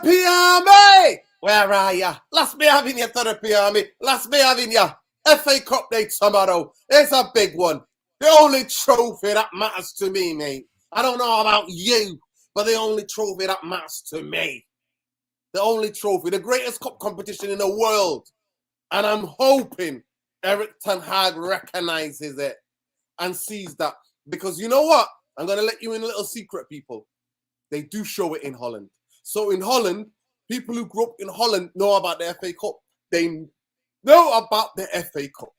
Therapy Army! Where are ya? Last me having your Therapy Army. Last me having ya. FA Cup Day tomorrow. It's a big one. The only trophy that matters to me, mate. I don't know about you, but the only trophy that matters to me. The only trophy, the greatest cup competition in the world. And I'm hoping Erik ten Hag recognizes it and sees that. Because you know what? I'm going to let you in a little secret, people. They do show it in Holland. So in Holland, people who grew up in Holland know about the FA Cup. They know about the FA Cup.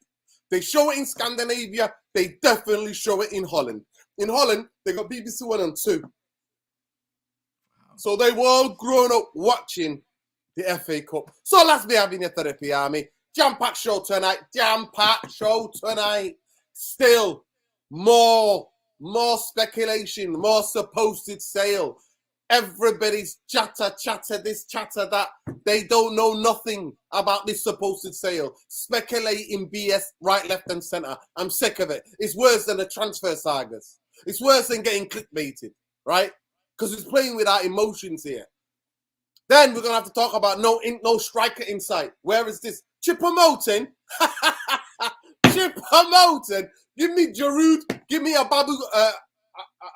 They show it in Scandinavia. They definitely show it in Holland. In Holland, they got BBC 1 and 2. So they were all grown up watching the FA Cup. So let's be having a Therapy Army. Jam-packed show tonight. Jam-packed show tonight. Still, more speculation, more supposed sale. Everybody's chatter, this, chatter, that. They don't know nothing about this supposed sale. Speculating BS right, left, and centre. I'm sick of it. It's worse than the transfer sagas. It's worse than getting clickbaited, right? Because it's playing with our emotions here. Then we're going to have to talk about no striker in sight. Where is this? Chipper-Moting? Chipper-Moting? Give me Giroud. Give me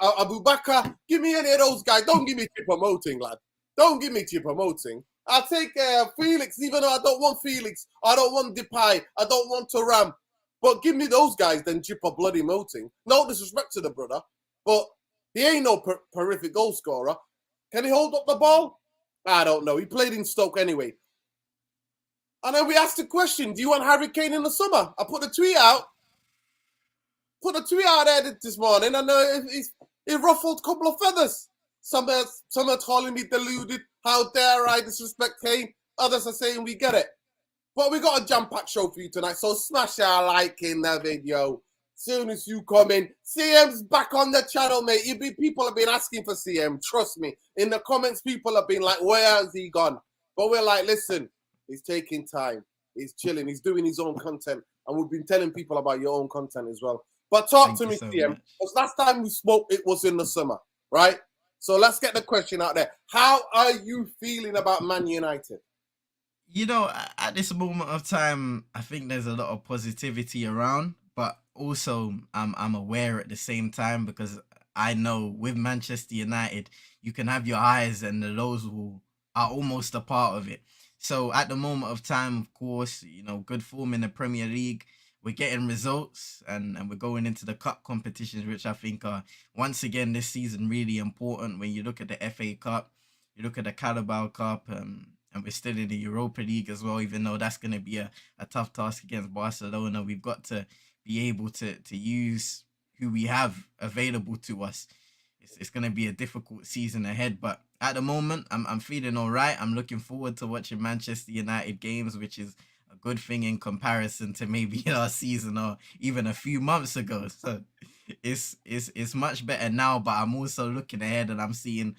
Abubakar. Give me any of those guys. Don't give me Chipper-Moting, lad. Don't give me Chipper-Moting. I'll take Felix, even though I don't want Felix. I don't want Depay. I don't want Thuram. But give me those guys, then Chipper-bloody-Moting. No disrespect to the brother, but he ain't no horrific goal scorer. Can he hold up the ball? I don't know. He played in Stoke anyway. And then we asked the question, do you want Harry Kane in the summer? I put a tweet out. There this morning, and it ruffled a couple of feathers. Some are calling me deluded. How dare I disrespect Kane? Others are saying we get it. But we got a jam-packed show for you tonight, so smash our like in the video. Soon as you come in, CM's back on the channel, mate. People have been asking for CM, trust me. In the comments, people have been like, where has he gone? But we're like, listen, he's taking time. He's chilling. He's doing his own content. And we've been telling people about your own content as well. But talk to me, CM. Because last time we spoke, it was in the summer, right? So let's get the question out there. How are you feeling about Man United? You know, at this moment of time, I think there's a lot of positivity around, but also I'm aware at the same time, because I know with Manchester United, you can have your highs and the lows are almost a part of it. So at the moment of time, of course, you know, good form in the Premier League. We're getting results, and we're going into the cup competitions, which I think are, once again, this season really important. When you look at the FA Cup, you look at the Carabao Cup, and we're still in the Europa League as well, even though that's going to be a tough task against Barcelona. We've got to be able to use who we have available to us. It's going to be a difficult season ahead, but at the moment, I'm feeling all right. I'm looking forward to watching Manchester United games, which is a good thing in comparison to maybe last season or even a few months ago. So it's much better now, but I'm also looking ahead, and I'm seeing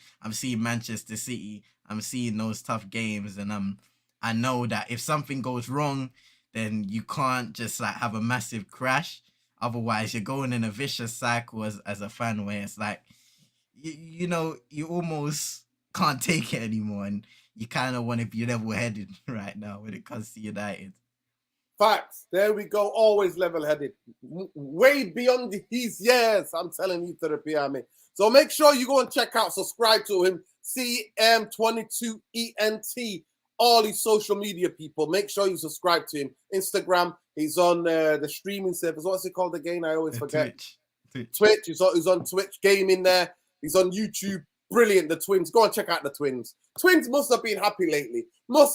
Manchester City. I'm seeing those tough games, and I know that if something goes wrong, then you can't just like have a massive crash. Otherwise, you're going in a vicious cycle as a fan, where it's like you know, you almost can't take it anymore, and you kind of want to be level-headed right now when it comes to United. Facts. There we go. Always level-headed. Way beyond his years. I'm telling you, Therapy Army. So make sure you go and check out, subscribe to him, CM22ENT, all his social media people. Make sure you subscribe to him. Instagram, he's on the streaming service. What's it called again? I always forget. Twitch. He's on Twitch, gaming there. He's on YouTube. Brilliant, the twins. Go and check out the twins. Twins must have been happy lately. But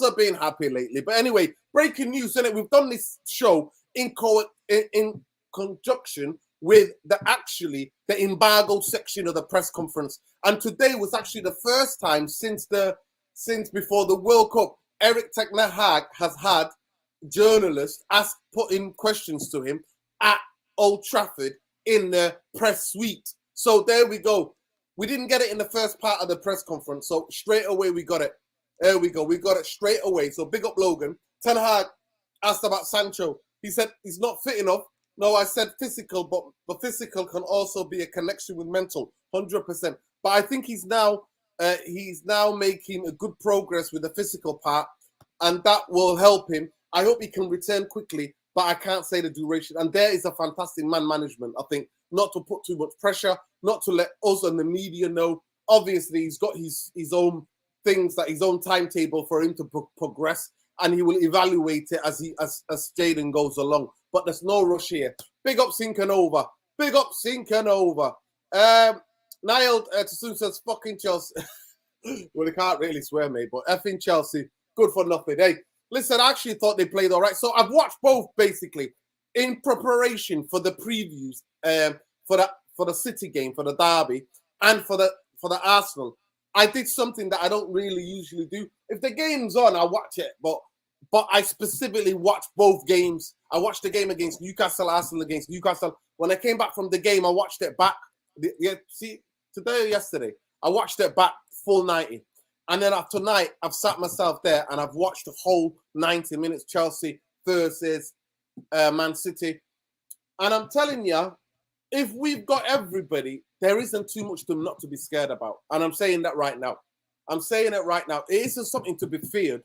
anyway, breaking news, innit? We've done this show in conjunction with the embargo section of the press conference. And today was actually the first time since before the World Cup, Erik ten Hag has had journalists putting questions to him at Old Trafford in the press suite. So there we go. We didn't get it in the first part of the press conference, so straight away we got it. There we go. We got it straight away. So big up Logan. Ten Hag asked about Sancho. He said he's not fit enough. No, I said physical, but physical can also be a connection with mental, 100%. But I think he's now He's now making a good progress with the physical part, and that will help him. I hope he can return quickly, but I can't say the duration. And there is a fantastic man management, I think, not to put too much pressure, not to let us and the media know. Obviously, he's got his own things, that his own timetable for him to progress, and he will evaluate it as Jaden goes along. But there's no rush here. Big up Sinking Over. Big up Sinking Over. Niall Tasun says, fucking Chelsea. Well, he can't really swear, mate, but effing Chelsea, good for nothing. Hey, listen, I actually thought they played all right. So I've watched both, basically, in preparation for the previews for the City game, for the derby, and for the Arsenal. I did something that I don't really usually do. If the game's on, I watch it, but I specifically watched both games. I watched the game against Newcastle, Arsenal against Newcastle. When I came back from the game, I watched it back. See, today or yesterday, I watched it back full 90. And then tonight, I've sat myself there and I've watched the whole 90 minutes, Chelsea versus Man City. And I'm telling you, if we've got everybody, there isn't too much not to be scared about. And I'm saying that right now. I'm saying it right now. It isn't something to be feared,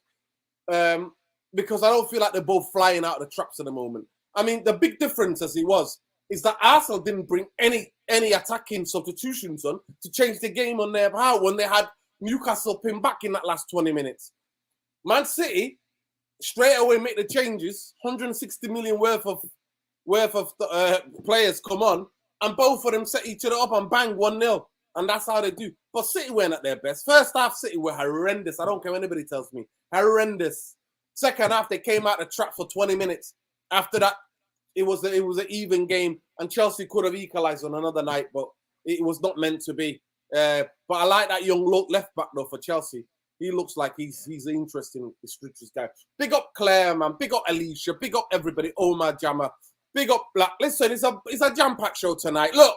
because I don't feel like they're both flying out of the traps at the moment. I mean, the big difference, as it was, is that Arsenal didn't bring any attacking substitutions on to change the game on their behalf when they had Newcastle pinned back in that last 20 minutes. Man City straight away make the changes, 160 million worth of players come on, and both of them set each other up and bang 1-0. And that's how they do. But City weren't at their best. First half, City were horrendous. I don't care what anybody tells me. Horrendous. Second half, they came out the trap for 20 minutes. After that, it was an even game, and Chelsea could have equalised on another night, but it was not meant to be. But I like that young left back though for Chelsea. He looks like he's an interesting guy. Big up Claire, man. Big up Alicia. Big up everybody. Omar Jammer. Big up Black. Listen, it's a jam-packed show tonight. Look,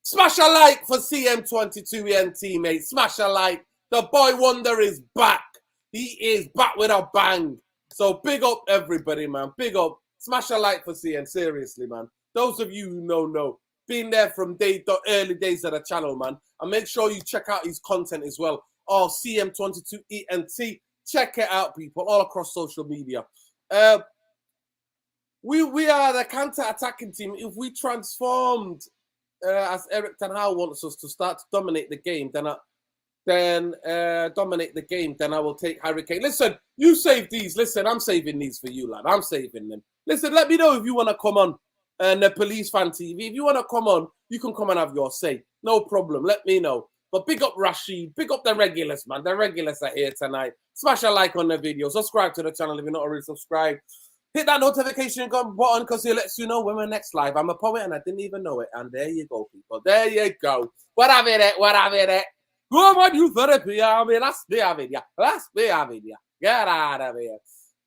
smash a like for CM22ENT, mate. Smash a like. The boy wonder is back. He is back with a bang. So big up everybody, man. Big up. Smash a like for CM. Seriously, man. Those of you who know. Been there from the early days of the channel, man. And make sure you check out his content as well. Oh, CM22ENT. Check it out, people, all across social media. We are the counter-attacking team. If we transformed, as Eric Ten Hag wants us to start to dominate the game, then I will take Harry Kane. Listen, you save these. Listen, I'm saving these for you, lad. I'm saving them. Listen, let me know if you want to come on the Police Fan TV. If you want to come on, you can come and have your say. No problem. Let me know. But big up Rashid. Big up the regulars, man. The regulars are here tonight. Smash a like on the video. Subscribe to the channel if you're not already subscribed. Hit that notification button because it lets you know when we're next live. I'm a poet and I didn't even know it. And there you go, people. There you go. What have it? Go on, you therapy. I mean, let's be having ya. Get out of here.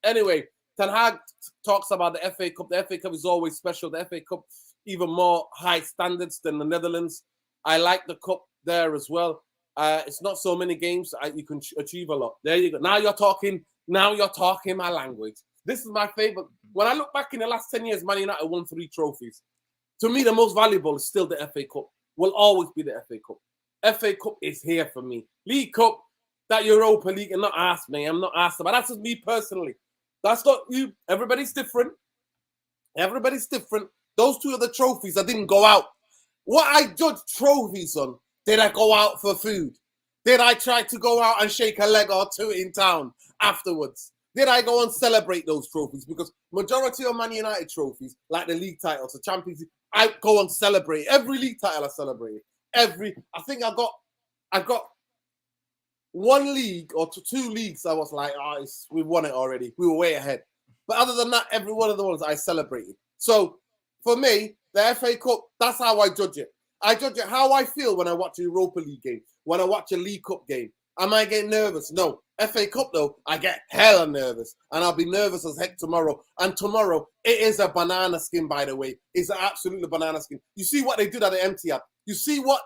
Anyway, Ten Hag talks about the FA Cup. The FA Cup is always special. The FA Cup, even more high standards than the Netherlands. I like the cup there as well. It's not so many games. You can achieve a lot. There you go. Now you're talking my language. This is my favorite. When I look back in the last 10 years, Man United won 3 trophies. To me, the most valuable is still the FA Cup. Will always be the FA Cup. FA Cup is here for me. League Cup, that Europa League, and not asked me. I'm not asked about. That's just me personally. That's not you. Everybody's different. Those 2 are the trophies. I didn't go out. What I judge trophies on, did I go out for food? Did I try to go out and shake a leg or 2 in town afterwards? Did I go and celebrate those trophies? Because majority of Man United trophies, like the league titles, the Champions League, I go and celebrate. Every league title I celebrate. I think I got 1 league or 2 leagues I was like, we won it already. We were way ahead. But other than that, every one of the ones I celebrated. So for me, the FA Cup, that's how I judge it. I judge it how I feel when I watch a Europa League game, when I watch a League Cup game. Am I getting nervous? No. FA Cup, though, I get hella nervous. And I'll be nervous as heck tomorrow. And tomorrow, it is a banana skin, by the way. It's an absolutely banana skin. You see what they did at the MTR. You see what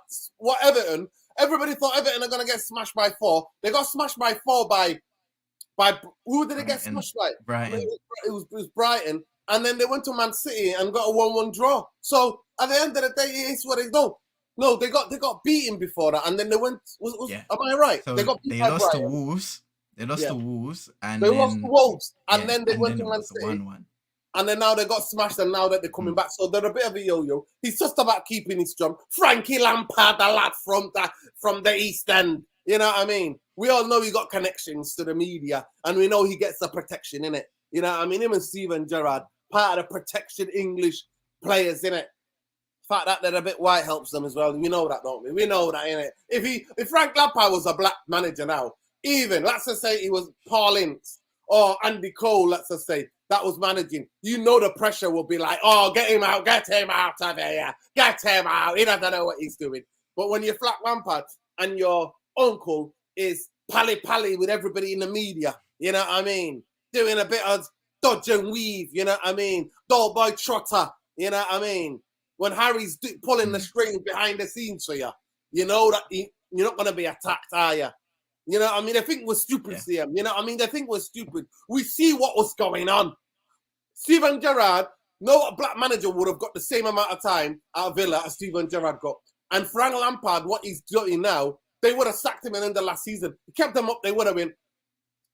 Everton, everybody thought Everton are going to get smashed by 4. They got smashed by 4 by who did they get smashed by? Brighton. It was Brighton. And then they went to Man City and got a 1-1 draw. So at the end of the day, it's what they do. No, they got beaten before that, and then they went. Yeah. Am I right? They So got beat they by lost to Brighton. Wolves. They lost Yeah, to Wolves, and they lost to then Wolves, and yeah, then they and went then to it Man was City, 1-1. and then now they got smashed, and now that they're coming back, so they're a bit of a yo-yo. He's just about keeping his drum. Frankie Lampard, the lad from the East End. You know what I mean? We all know he got connections to the media, and we know he gets the protection in it. You know what I mean? Him and Steven Gerrard, part of the protection English players in it. The fact that they're a bit white helps them as well. We know that, don't we? We know that, innit? If Frank Lampard was a black manager now, even let's just say he was Paul Ince or Andy Cole, let's just say that was managing, you know the pressure will be like, oh, get him out of there, get him out. He doesn't know what he's doing. But when you're Frank Lampard and your uncle is pally with everybody in the media, you know what I mean? Doing a bit of dodge and weave, you know what I mean? Doll boy trotter, you know what I mean? When Harry's pulling the strings behind the scenes for you, you know that you're not going to be attacked, are you? You know what I mean? They think we're stupid, Yeah. CM. You know what I mean? They think we're stupid. We see what was going on. Steven Gerrard, no black manager would have got the same amount of time at Villa as Steven Gerrard got. And Frank Lampard, what he's doing now, they would have sacked him in the end of last season. He kept them up, they would have been,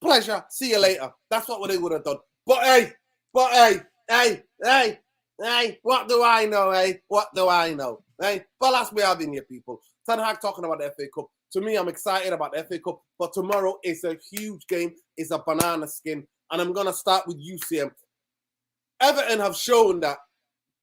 pleasure, see you later. That's what they would have done. But hey, what do I know, What do I know, But that's me having you, people. Ten Hag talking about the FA Cup. To me, I'm excited about the FA Cup, but tomorrow is a huge game. It's a banana skin. And I'm going to start with UCM. Everton have shown that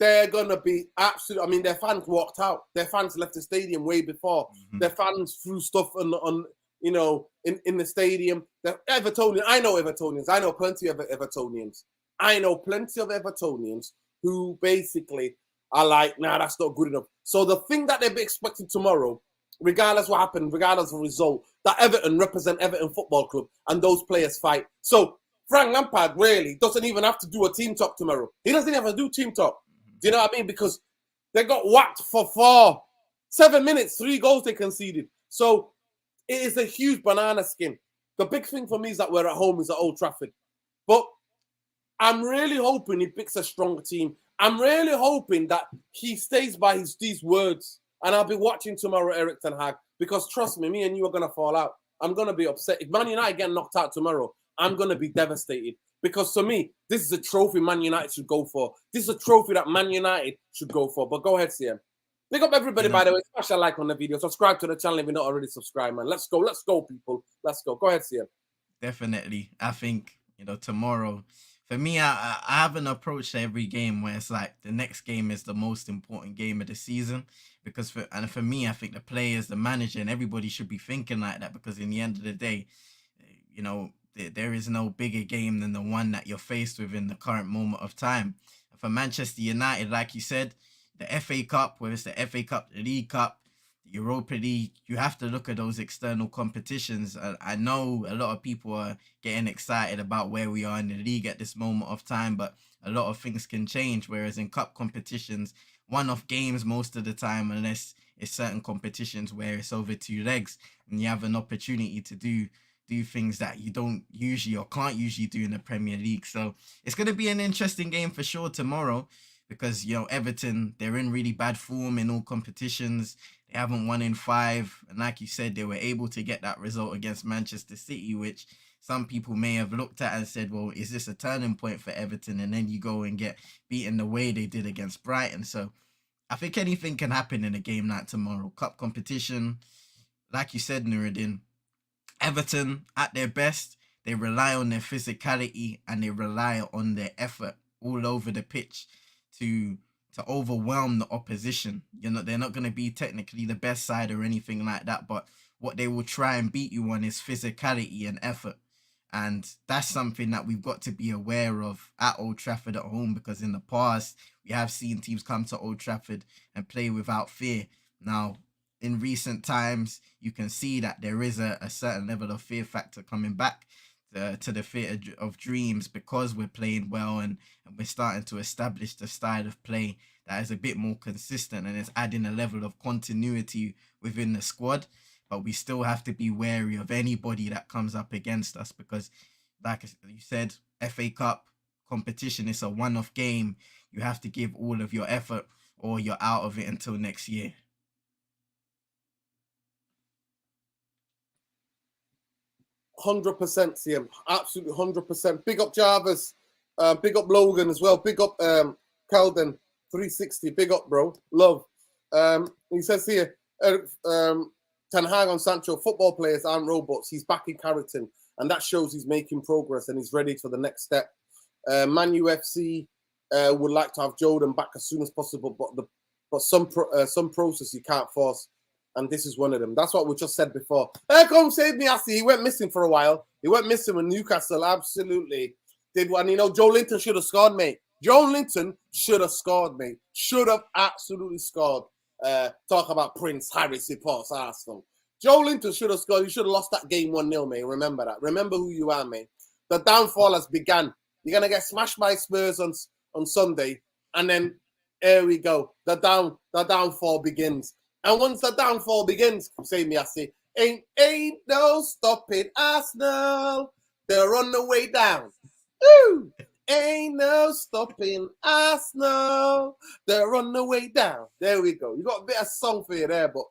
they're going to be absolute. I mean, their fans walked out. Their fans left the stadium way before. Their fans threw stuff on in the stadium. The Evertonians, I know Evertonians. I know plenty of Evertonians. I know plenty of Evertonians who basically are like, nah, that's not good enough. So the thing that they'll be expecting tomorrow, regardless what happened, regardless of the result, that Everton represent Everton Football Club and those players fight. So Frank Lampard really doesn't even have to do a team talk tomorrow. He doesn't even have to do team talk. Do you know what I mean? Because they got whacked for 7 minutes, 3 goals they conceded. So it is a huge banana skin. The big thing for me is that we're at home, is at Old Trafford. But I'm really hoping he picks a strong team. I'm really hoping that he stays by these words. And I'll be watching tomorrow, Eric Ten Hag, because trust me and you are going to fall out. I'm going to be upset. If Man United get knocked out tomorrow, I'm going to be devastated. Because to me, this is a trophy Man United should go for. This is a trophy that Man United should go for. But go ahead, CM. Big up everybody, by the way. Smash a like on the video. Subscribe to the channel if you're not already subscribed, man. Let's go, people. Let's go. Go ahead, CM. Definitely. I think, tomorrow, for me, I have an approach to every game where it's like the next game is the most important game of the season. Because for me, I think the players, the manager, and everybody should be thinking like that, because in the end of the day, there is no bigger game than the one that you're faced with in the current moment of time. For Manchester United, like you said, the FA Cup, whether it's the FA Cup, the League Cup, the Europa League, you have to look at those external competitions. I know a lot of people are getting excited about where we are in the league at this moment of time, but a lot of things can change. Whereas in cup competitions, one-off games most of the time, unless it's certain competitions where it's over 2 legs and you have an opportunity to do things that you don't usually or can't usually do in the Premier League. So it's going to be an interesting game for sure tomorrow, because Everton, they're in really bad form in all competitions. They haven't won in 5, and like you said, they were able to get that result against Manchester City, which some people may have looked at and said, well, is this a turning point for Everton? And then you go and get beaten the way they did against Brighton. So I think anything can happen in a game like tomorrow. Cup competition, like you said, Nuruddin, Everton, at their best, they rely on their physicality and they rely on their effort all over the pitch to overwhelm the opposition. They're not going to be technically the best side or anything like that, but what they will try and beat you on is physicality and effort. And that's something that we've got to be aware of at Old Trafford at home, because in the past, we have seen teams come to Old Trafford and play without fear. Now, in recent times, you can see that there is a certain level of fear factor coming back to the theatre of dreams, because we're playing well and we're starting to establish the style of play that is a bit more consistent and is adding a level of continuity within the squad. But we still have to be wary of anybody that comes up against us, because, like you said, FA Cup competition is a one-off game. You have to give all of your effort or you're out of it until next year. 100% CM, absolutely 100%. Big up Jarvis, big up Logan as well, big up Calden 360, big up bro, love. He says here, Ten Hag on Sancho, football players aren't robots. He's back in Carrington, and that shows he's making progress and he's ready for the next step. Man UFC would like to have Jordan back as soon as possible, but some process you can't force. And this is one of them. That's what we just said before. Here comes Save Me Assy. He went missing for a while. He went missing with Newcastle. Absolutely. Did one. You know, Joe Linton should have scored, mate. Joe Linton should have scored, mate. Should have absolutely scored. Talk about Prince Harry supports Arsenal. Joe Linton should have scored. You should have lost that game 1-0, mate. Remember that. Remember who you are, mate. The downfall has begun. You're going to get smashed by Spurs on Sunday. And then, here we go. The downfall begins. And once the downfall begins, say me, I say, ain't no stopping Arsenal. They're on the way down. Ooh, ain't no stopping Arsenal. They're on the way down. There we go. You got a bit of song for you there, but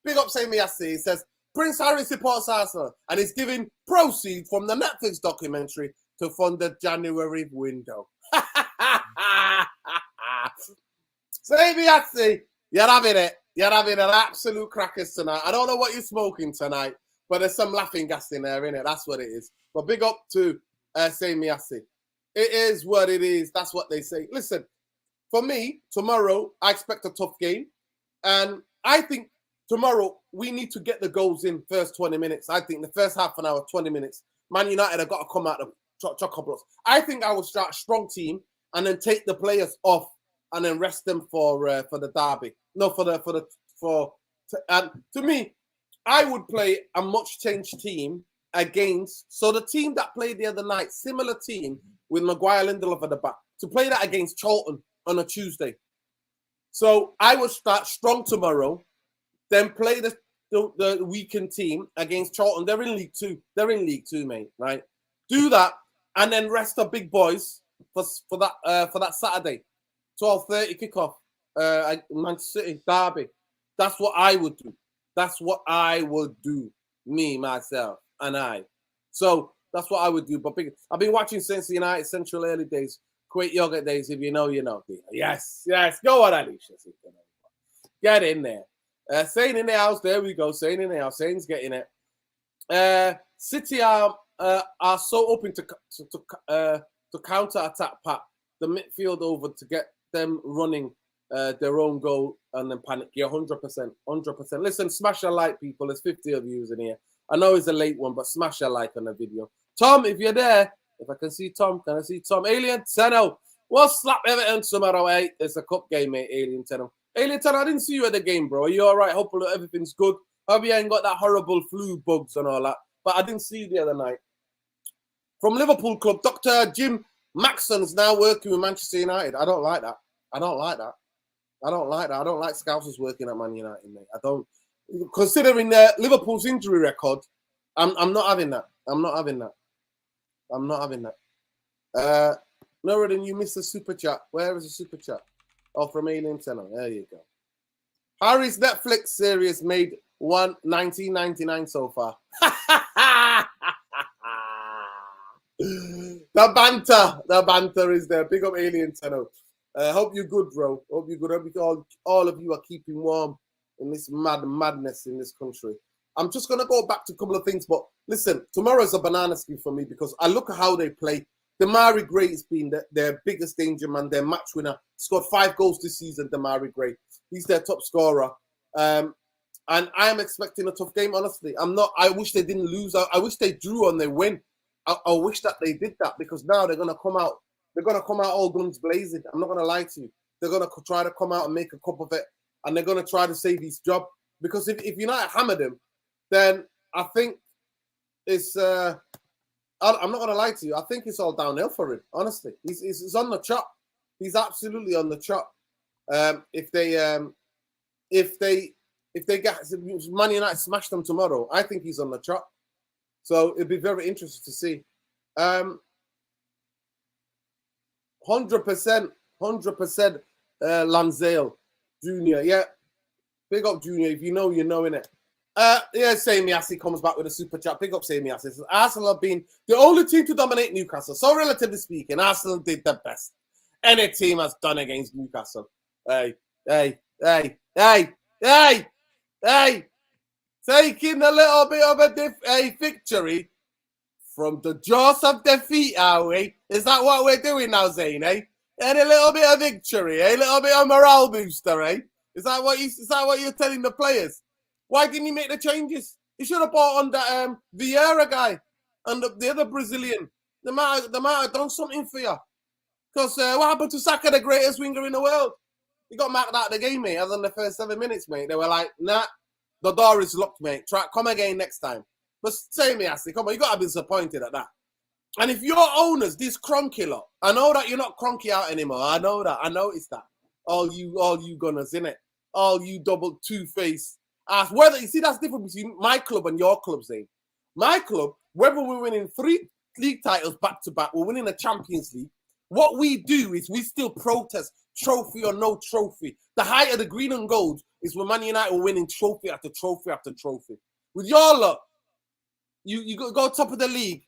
big up, say me, I say. It says, Prince Harry supports Arsenal and is giving proceeds from the Netflix documentary to fund the January window. Say me, I say, you're having it. You're having an absolute crackers tonight. I don't know what you're smoking tonight, but there's some laughing gas in there, innit? That's what it is. But big up to Say Me Assy. It is what it is. That's what they say. Listen, for me, tomorrow, I expect a tough game. And I think tomorrow, we need to get the goals in first 20 minutes. I think the first half an hour, 20 minutes. Man United have got to come out of chock blocks. I think I will start a strong team and then take the players off and then rest them for the derby. No, to me, I would play a much changed team against. So the team that played the other night, similar team with Maguire, Lindelof at the back, to play that against Charlton on a Tuesday. So I would start strong tomorrow, then play the weakened team against Charlton. They're in League Two. They're in League Two, mate. Right? Do that and then rest the big boys for that Saturday. 12:30 kickoff, Manchester City derby. That's what I would do. That's what I would do. Me, myself, and I. So that's what I would do. But I've been watching since the United Central early days, Kuwait yogurt days. If you know, you know. Yes. Go on, Alicia. Get in there. Saying in the house. There we go. Saying in the house. Saying's getting it. City are so open to counter attack, Pat. The midfield over to get them running their own goal and then panic. Yeah, 100%. Listen, smash a like, people. There's 50 of you in here. I know it's a late one, but smash a like on the video. Tom, if you're there, if I can see Tom, can I see Tom? Alien Tenno. We'll slap Everton tomorrow, eh? It's a cup game, mate, Alien Tenno. Alien Tenno, I didn't see you at the game, bro. Are you all right? Hopefully everything's good. Hope you ain't got that horrible flu bugs and all that. But I didn't see you the other night. From Liverpool Club, Dr. Jim Maxson's now working with Manchester United. I don't like that. I don't like Scousers working at Man United, mate. I don't. Considering Liverpool's injury record, I'm not having that. I'm not having that. Norridon, you missed the super chat. Where is the super chat? Oh, from Alien Tenor. There you go. Harry's Netflix series made 1999 so far. The banter is there. Big up Alien Tenno. Hope you're good, bro. Hope you're good. Hope all of you are keeping warm in this madness in this country. I'm just going to go back to a couple of things, but listen, tomorrow's a banana skin for me because I look at how they play. Demarai Gray has been their biggest danger man, their match winner. Scored 5 goals this season, Demarai Gray. He's their top scorer. And I am expecting a tough game, honestly. I wish they didn't lose. I wish they drew and they win. I wish that they did that because now they're going to come out. They're going to come out all guns blazing. I'm not going to lie to you. They're going to try to come out and make a cup of it. And they're going to try to save his job. Because if United hammered him, then I think it's... I'm not going to lie to you. I think it's all downhill for him, honestly. He's on the chop. He's absolutely on the chop. If they get Man United smash them tomorrow, I think he's on the chop. So it'd be very interesting to see. 100%, Lansdale Junior. Yeah, big up Junior. If you know, you know, innit? Yeah, Samiasi comes back with a super chat. Pick up Samiasi. Arsenal have been the only team to dominate Newcastle. So, relatively speaking, Arsenal did the best any team has done against Newcastle. Hey, hey, hey, hey, hey, hey. Taking a little bit of a victory from the jaws of defeat, are we? Is that what we're doing now, Zane, eh? And a little bit of victory, eh? A little bit of morale booster, eh? Is that what you're telling the players? Why didn't he make the changes? He should have brought on that Vieira guy and the other Brazilian. They might have done something for you. Because what happened to Saka, the greatest winger in the world? He got marked out of the game, mate, other than the first 7 minutes, mate. They were like, nah, the door is locked, mate. Come again next time. But say me, Ashley, come on, you got to be disappointed at that. And if your owners, this cronky lot, I know that you're not cronky out anymore. I know that. I noticed that. All you gunners, innit? All you double two-face. Whether you see that's different between my club and your club, Zane. My club, whether we're winning 3 league titles back to back, we're winning the Champions League. What we do is we still protest trophy or no trophy. The height of the green and gold is when Man United are winning trophy after trophy after trophy. With your lot, you go top of the league,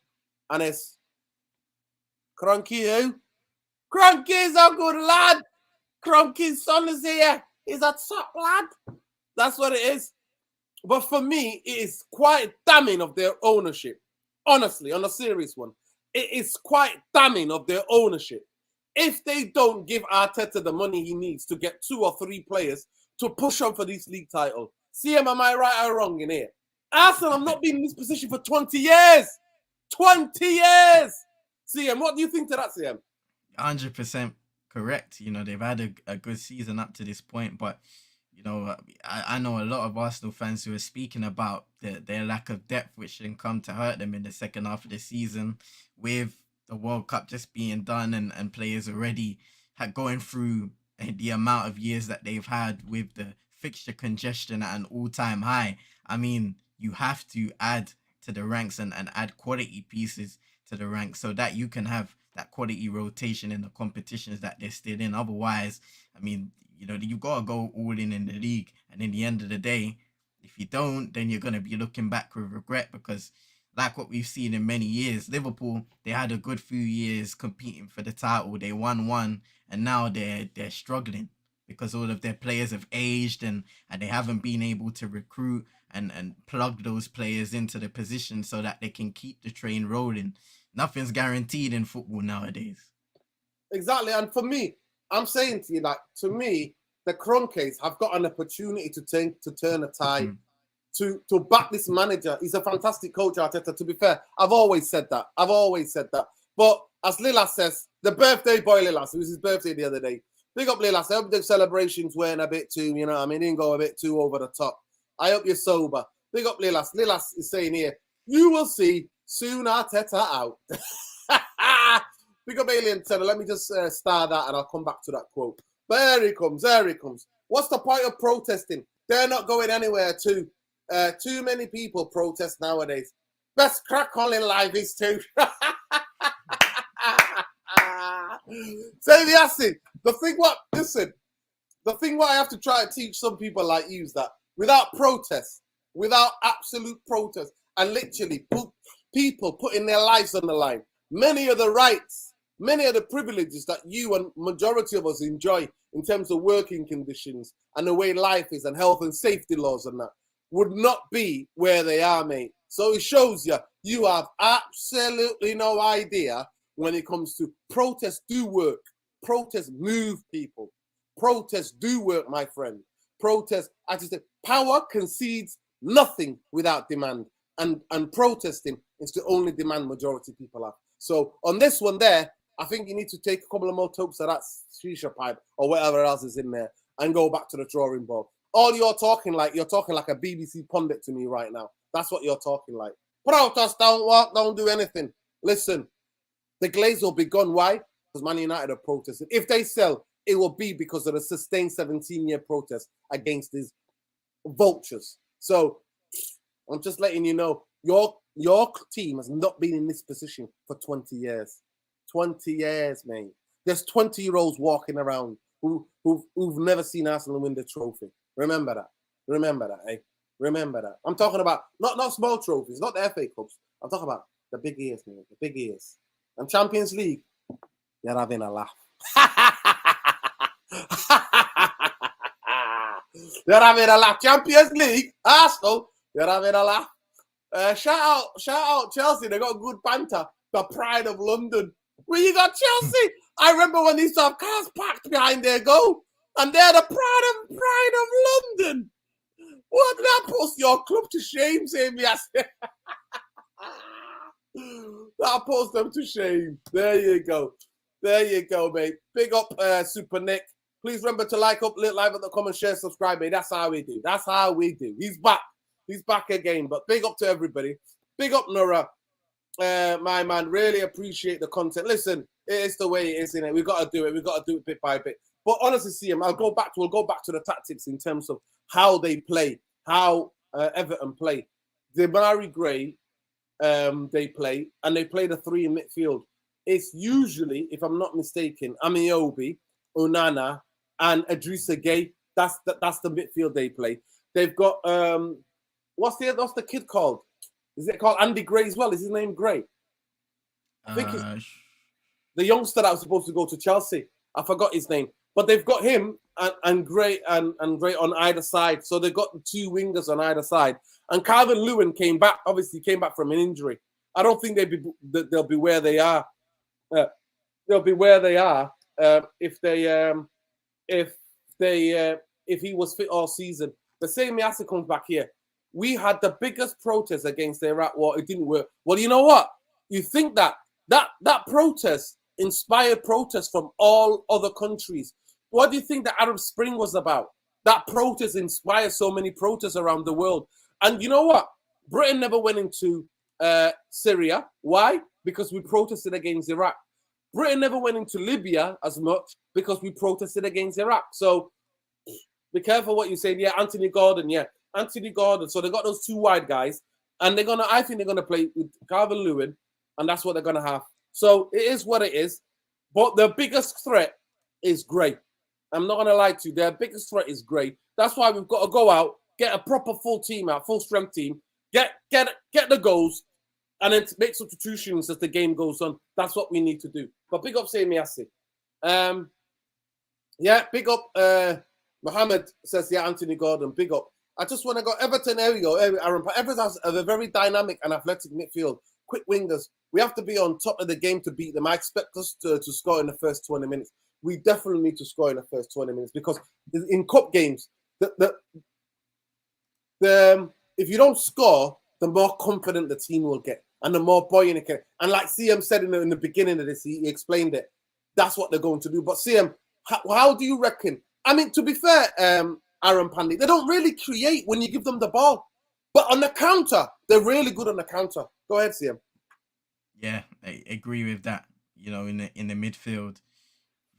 and it's Cronky who? Cronky's a good lad. Cronky's son is here. He's a top lad. That's what it is. But for me, it is quite damning of their ownership. Honestly, on a serious one, it is quite damning of their ownership. If they don't give Arteta the money he needs to get 2 or 3 players to push on for this league title, CM, am I right or wrong in here? Arsenal have not been in this position for 20 years. 20 years. CM, what do you think to that, CM? 100% correct. You know, they've had a good season up to this point, but you know, I know a lot of Arsenal fans who are speaking about their lack of depth, which can come to hurt them in the second half of the season, with the World Cup just being done and players already going through the amount of years that they've had with the fixture congestion at an all-time high. I mean, you have to add to the ranks and add quality pieces to the ranks so that you can have that quality rotation in the competitions that they're still in. Otherwise, I mean, you know, you've got to go all in the league. And in the end of the day, if you don't, then you're going to be looking back with regret, because like what we've seen in many years, Liverpool, they had a good few years competing for the title. They won one, and now they're struggling because all of their players have aged and they haven't been able to recruit and plug those players into the position so that they can keep the train rolling. Nothing's guaranteed in football nowadays. Exactly. And for me, I'm saying to you, like, to me, the Cronkies have got an opportunity to turn a tide, to back this manager. He's a fantastic coach, Arteta. To be fair, I've always said that. But as Lilas says, the birthday boy Lilas, it was his birthday the other day. Big up Lilas. I hope the celebrations weren't a bit too, you know what I mean, didn't go a bit too over the top. I hope you're sober. Big up Lilas. Lilas is saying here, you will see soon Arteta out. Big up Alien Teller. Let me just star that and I'll come back to that quote. But there he comes. What's the point of protesting? They're not going anywhere too. Too many people protest nowadays. Best crack on in life is too. Say the acid. The thing what I have to try to teach some people like you is that without protest, without absolute protest, and literally people putting their lives on the line, many of the rights, many of the privileges that you and majority of us enjoy in terms of working conditions and the way life is and health and safety laws and that would not be where they are, mate. So it shows you have absolutely no idea when it comes to protest do work. Protest move people. Protest do work, my friend. Protest, as I said, power concedes nothing without demand. And protesting is the only demand majority people have. So on this one there, I think you need to take a couple of more topes of that shisha pipe or whatever else is in there and go back to the drawing board. All you're talking like a BBC pundit to me right now. That's what you're talking like. Protest don't work, don't do anything. Listen, the Glazer will be gone. Why? Because Man United are protesting. If they sell, it will be because of a sustained 17-year protest against these vultures. So I'm just letting you know, your team has not been in this position for 20 years. 20 years, mate. There's 20-year-olds walking around who've never seen Arsenal win the trophy. Remember that, eh? Remember that. I'm talking about not small trophies, not the FA Cups. I'm talking about the big ears, man. The big ears. And Champions League, they're having a laugh. They're having a laugh. Champions League, Arsenal, they're having a laugh. Shout out Chelsea. They got good banter. The pride of London. Where you got Chelsea? I remember when these have cars packed behind their goal, and they're the pride of London. What did I post your club to shame, saying me? I'll post them to shame. There you go. There you go, mate. Big up, Super Nick. Please remember to like up, like at the comment, share, subscribe, mate. That's how we do. That's how we do. He's back. He's back again. But big up to everybody. Big up, Nora. My man, really appreciate the content. Listen, it's the way it is, innit? We've got to do it. We've got to do it bit by bit. But honestly, see him. We'll go back to the tactics in terms of how they play, how Everton play. Demarai Gray, they play, and they play the three in midfield. It's usually, if I'm not mistaken, Amiobi, Onana, and Idrissa Gueye. That's the midfield they play. They've got what's the kid called? Is it called Andy Gray as well? Is his name Gray? I think it's the youngster that was supposed to go to Chelsea. I forgot his name. But they've got him and Gray and Gray on either side. So they've got the two wingers on either side. And Calvin Lewin came back. Obviously, came back from an injury. I don't think they'll be where they are. They'll be where they are if he was fit all season. The same Miasa comes back here. We had the biggest protest against the Iraq war. It didn't work. Well, you know what? You think that protest inspired protests from all other countries. What do you think the Arab Spring was about? That protest inspired so many protests around the world. And you know what? Britain never went into Syria. Why? Because we protested against Iraq. Britain never went into Libya as much because we protested against Iraq. So be careful what you say. Yeah, Anthony Gordon. So they got those two wide guys, and I think they're gonna play with Calvin Lewin, and that's what they're gonna have. So it is what it is. But the biggest threat is Gray. I'm not gonna lie to you. Their biggest threat is Gray. That's why we've got to go out, get a proper full team out, full strength team, get the goals, and then make substitutions as the game goes on. That's what we need to do. But big up Semiasi. Yeah, big up Mohammed says, yeah, Anthony Gordon, big up. I just want to go Everton. There we go. Aaron. Everton has a very dynamic and athletic midfield. Quick wingers. We have to be on top of the game to beat them. I expect us to score in the first 20 minutes. We definitely need to score in the first 20 minutes because in cup games, if you don't score, the more confident the team will get and the more buoyant it can. And like CM said in the beginning of this, he explained it. That's what they're going to do. But CM, how do you reckon? I mean, to be fair, Aaron Pandy, they don't really create when you give them the ball. But on the counter, they're really good on the counter. Go ahead, CM. Yeah, I agree with that. You know, in the midfield,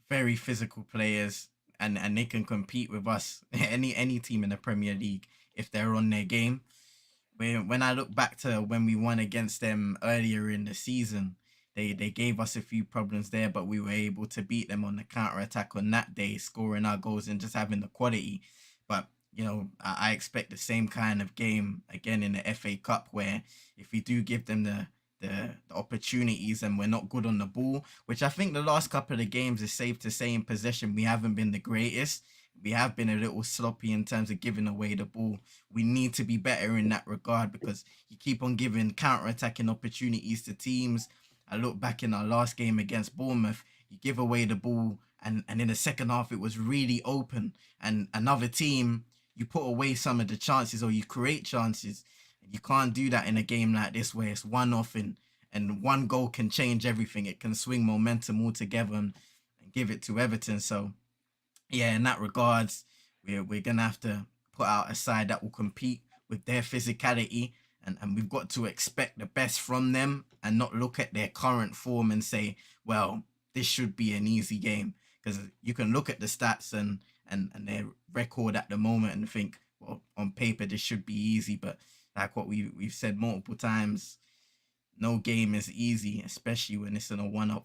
very physical players, and they can compete with us, any team in the Premier League, if they're on their game. When I look back to when we won against them earlier in the season, they gave us a few problems there, but we were able to beat them on the counter-attack on that day, scoring our goals and just having the quality. But, you know, I expect the same kind of game again in the FA Cup, where if we do give them the opportunities and we're not good on the ball, which I think the last couple of the games is safe to say in possession, we haven't been the greatest. We have been a little sloppy in terms of giving away the ball. We need to be better in that regard because you keep on giving counter-attacking opportunities to teams. I look back in our last game against Bournemouth, you give away the ball, and in the second half, it was really open. And another team, you put away some of the chances or you create chances. You can't do that in a game like this where it's one-off and one goal can change everything. It can swing momentum altogether and give it to Everton. So, yeah, in that regards, we're going to have to put out a side that will compete with their physicality. And we've got to expect the best from them and not look at their current form and say, well, this should be an easy game. Because you can look at the stats and their record at the moment and think, well, on paper, this should be easy. But like what we've said multiple times, no game is easy, especially when it's in a one-off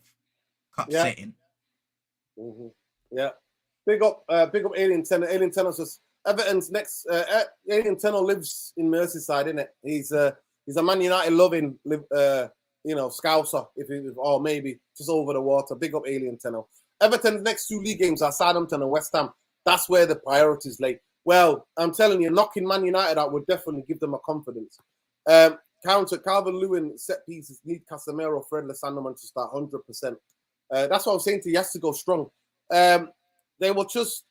cup setting. Mm-hmm. Yeah. Big up Alien Tenor. Alien Tenor says, Everton's next. Alien Tunnel lives in Merseyside, isn't it? He's a Man United loving, Scouser, or maybe just over the water. Big up Alien Tunnel. Everton's next 2 league games are Southampton and West Ham. That's where the priorities lay. Well, I'm telling you, knocking Man United out would definitely give them a confidence. Counter Calvert-Lewin set pieces need Casemiro, Fred, Sanderman to start 100%. That's what I was saying to you. He has to go strong. They will just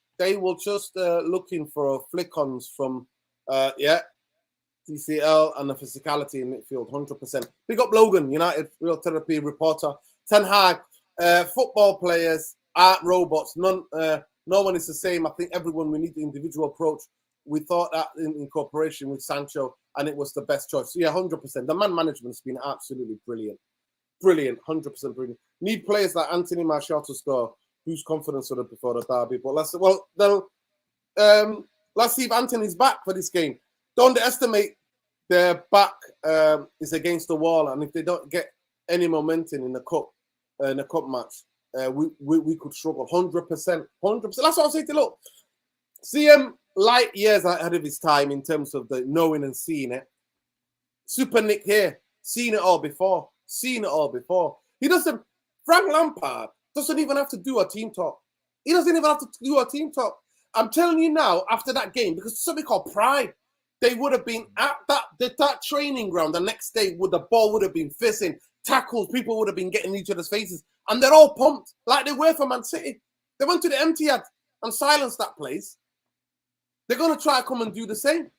looking for flick-ons from TCL and the physicality in midfield, 100%. Big up Logan, United Real Therapy reporter. Ten Hag, football players aren't robots. No one is the same. I think everyone, we need the individual approach. We thought that in cooperation with Sancho, and it was the best choice. So yeah, 100%. The man management's been absolutely brilliant. Brilliant, 100% brilliant. Need players like Anthony Martial to score. Whose confidence would have before the derby? But let's see if Anthony's back for this game. Don't underestimate their back is against the wall, and if they don't get any momentum in the cup match, we could struggle 100%. 100%. That's what I'm saying to look. CM light years ahead of his time in terms of the knowing and seeing it. Super Nick here, seen it all before. He doesn't. Frank Lampard doesn't even have to do a team talk. He doesn't even have to do a team talk. I'm telling you now, after that game, because it's something called pride, they would have been at that training ground the next day. The ball would have been fizzing, tackles, people would have been getting in each other's faces, and they're all pumped like they were for Man City. They went to the Etihad and silenced that place. They're going to try to come and do the same.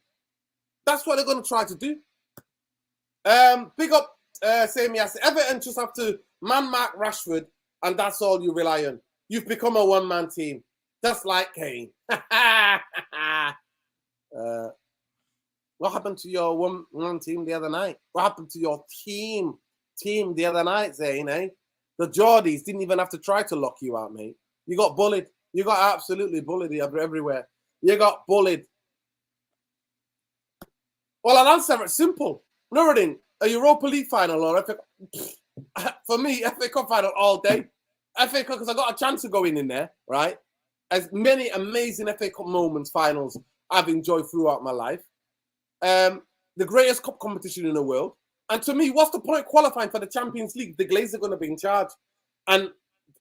That's what they're going to try to do. Big up, Sami Yassi. Everton just have to man-mark Rashford, and that's all you rely on. You've become a one-man team, just like Kane. What happened to your one team the other night? What happened to your team the other night, Zayn, eh? The Geordies didn't even have to try to lock you out, mate. You got bullied. You got absolutely bullied everywhere. You got bullied. Well, I'll answer it simple. Nuruddin, a Europa League final or FA for me, FA Cup final all day. FA Cup, because I got a chance of going in there, right? As many amazing FA Cup moments, finals I've enjoyed throughout my life. The greatest cup competition in the world. And to me, what's the point qualifying for the Champions League? The Glazer are going to be in charge. And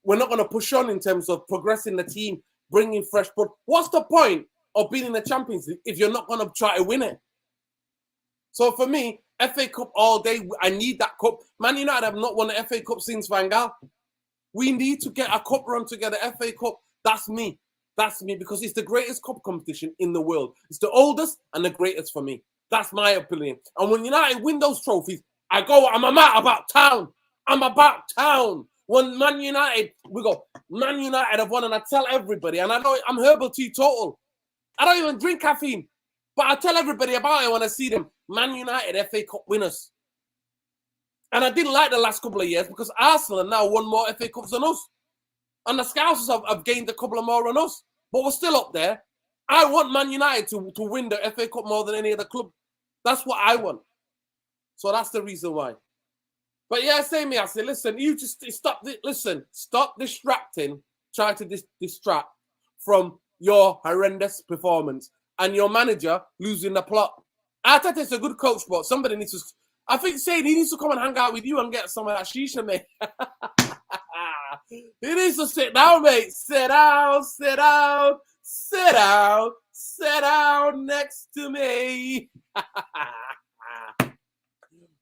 we're not going to push on in terms of progressing the team, bringing fresh blood. What's the point of being in the Champions League if you're not going to try to win it? So for me, FA Cup all day, I need that cup. Man United have not won the FA Cup since Van Gaal. We need to get a cup run together, FA Cup. That's me. That's me, because it's the greatest cup competition in the world. It's the oldest and the greatest for me. That's my opinion. And when United win those trophies, I'm about town. I'm about town. When Man United, we go, Man United have won, and I tell everybody, and I know I'm herbal teetotal. I don't even drink caffeine, but I tell everybody about it when I see them. Man United FA Cup winners. And I didn't like the last couple of years because Arsenal have now won more FA Cups than us. And the Scousers have gained a couple of more than us. But we're still up there. I want Man United to win the FA Cup more than any other club. That's what I want. So that's the reason why. But yeah, Sami, I say, listen, you just stop distracting, try to distract from your horrendous performance and your manager losing the plot. Arteta's a good coach, but somebody needs to, I think Shane, he needs to come and hang out with you and get some of that shisha, mate. He needs to sit down, mate. Sit down next to me.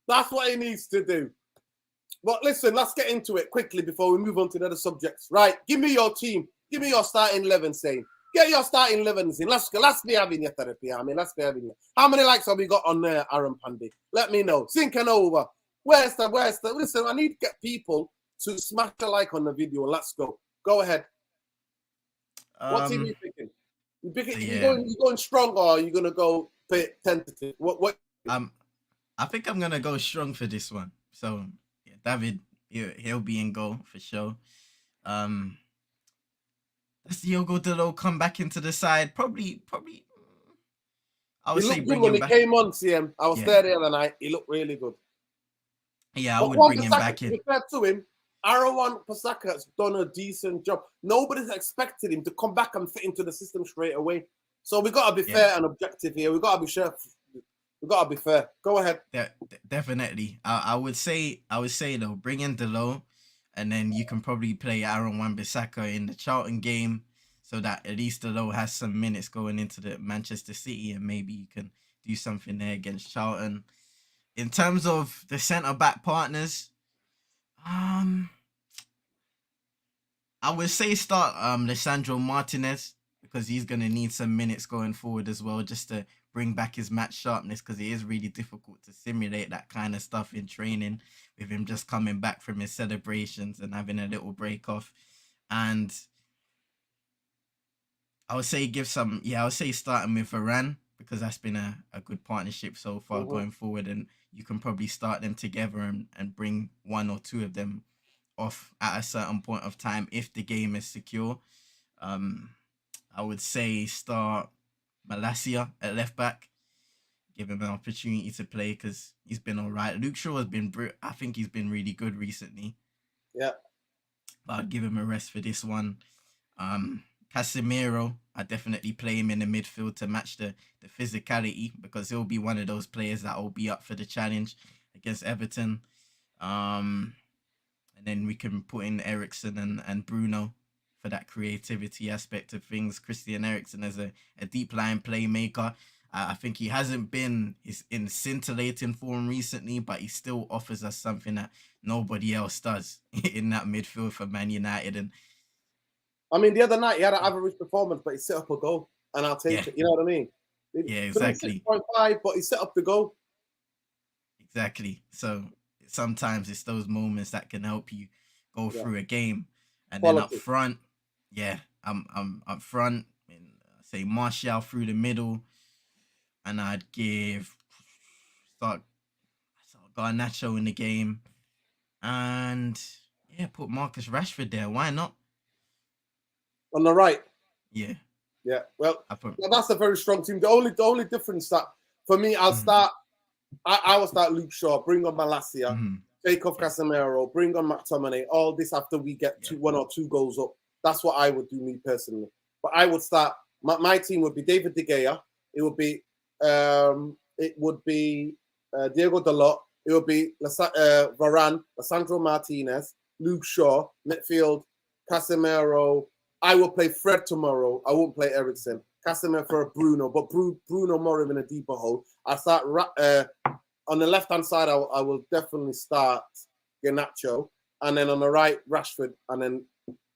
That's what he needs to do. But listen, let's get into it quickly before we move on to the other subjects. Right, give me your team. Give me your starting 11, Shane. Get your starting 11s in. Let's be having your therapy, I mean. Let's be having your. How many likes have we got on there, Aaron Pandy? Let me know. Sinking over. Where's the? Listen, I need to get people to smash a like on the video. Let's go. Go ahead. What team are you picking? You going strong, or are you gonna go tentative? What? I think I'm gonna go strong for this one. So yeah, David, he'll be in goal for sure. Does Diogo Dalot come back into the side? Probably. I would say bring him back. He came on, CM. I was there the other night. He looked really good. Yeah, I would bring him back in. Compared to him, Aaron Wan-Bissaka has done a decent job. Nobody's expected him to come back and fit into the system straight away. So we got to be fair and objective here. We got to be sure. We got to be fair. Go ahead. Definitely. I would say though, bring in Delo, and then you can probably play Aaron Wan-Bissaka in the Charlton game, so that at least Delo has some minutes going into the Manchester City, and maybe you can do something there against Charlton. In terms of the centre back partners, I would say start Lisandro Martinez, because he's gonna need some minutes going forward as well, just to bring back his match sharpness, because it is really difficult to simulate that kind of stuff in training with him just coming back from his celebrations and having a little break off. And I would say I would say starting with Varane, because that's been a good partnership so far going forward, and you can probably start them together and bring one or two of them off at a certain point of time if the game is secure. I would say start Malacia at left back, give him an opportunity to play, because he's been all right. Luke Shaw has been, I think he's been really good recently. Yeah. But I'd give him a rest for this one. Casemiro, I definitely play him in the midfield to match the physicality, because he'll be one of those players that will be up for the challenge against Everton. And then we can put in Eriksen and Bruno for that creativity aspect of things. Christian Eriksen as a deep line playmaker. I think he hasn't been in scintillating form recently, but he still offers us something that nobody else does in that midfield for Man United. And I mean, the other night he had an average performance, but he set up a goal, and I'll take it. You know what I mean? Yeah, exactly. 6.5, but he set up the goal. Exactly. So sometimes it's those moments that can help you go through a game. And then up front, I'm up front, and say Martial through the middle, and I'd start Garnacho in the game, and put Marcus Rashford there. Why not? On the right. Yeah. Yeah. Well, that's a very strong team. The only difference that for me, I will start Luke Shaw, bring on Malacia, take off Casemiro, bring on McTominay. All this after we get one or two goals up. That's what I would do, me personally. But I would start. My team would be David De Gea. It would be Diego Dalot. It would be Varane, Lisandro Martinez, Luke Shaw, midfield, Casemiro. I will play Fred tomorrow. I won't play Eriksen. Casemiro for Bruno, but Bruno more in a deeper hole. I start on the left-hand side. I will definitely start Garnacho, and then on the right, Rashford, and then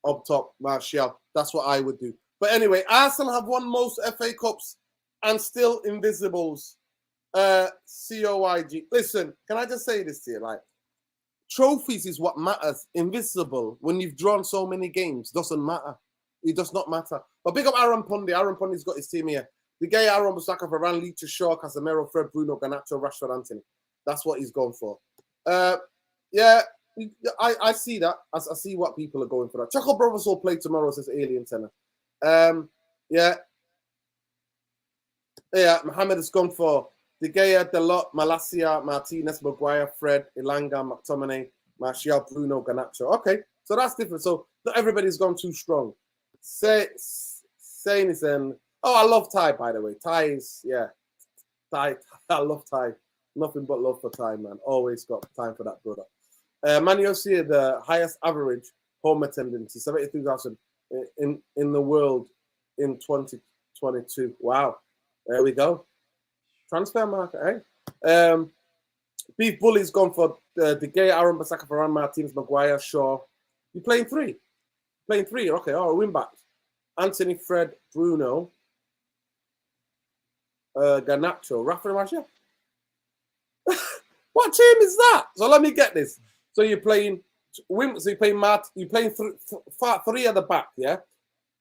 up top, Martial. That's what I would do. But anyway, Arsenal have won most FA Cups and still invisibles. COIG. Listen, can I just say this to you? Like, trophies is what matters. Invisible, when you've drawn so many games, doesn't matter. It does not matter. But big up Aaron Pundy. Aaron Pundy's got his team here. The guy Aaron Bissaka, Varane, Leach, Shaw, Casemiro, Fred, Bruno, Garnacho, Rashford, Anthony. That's what he's going for. I see that. I see what people are going for that. Chuckle Brothers will play tomorrow, says Alien Tenor. Mohammed has gone for De Gea, Dalot, Malacia, Martinez, Maguire, Fred, Ilanga, McTominay, Martial, Bruno, Garnacho. Okay, so that's different. So not everybody's gone too strong. Saying is I love Ty, by the way. Ty is Ty. I love Ty. Nothing but love for Ty, man. Always got time for that brother. Manu FC, the highest average home attendance is 72,000 in the world in 2022. Wow, there we go. Transfer market, eh? Beef Bully's gone for De Gea, Aaron Bissaka, Varane, Martinez, Maguire, Shaw. You playing three? Playing three, okay. Oh, win back. Anthony, Fred, Bruno, Garnacho, Rafa Martial. What team is that? So let me get this. So you're playing you're playing three at the back, yeah?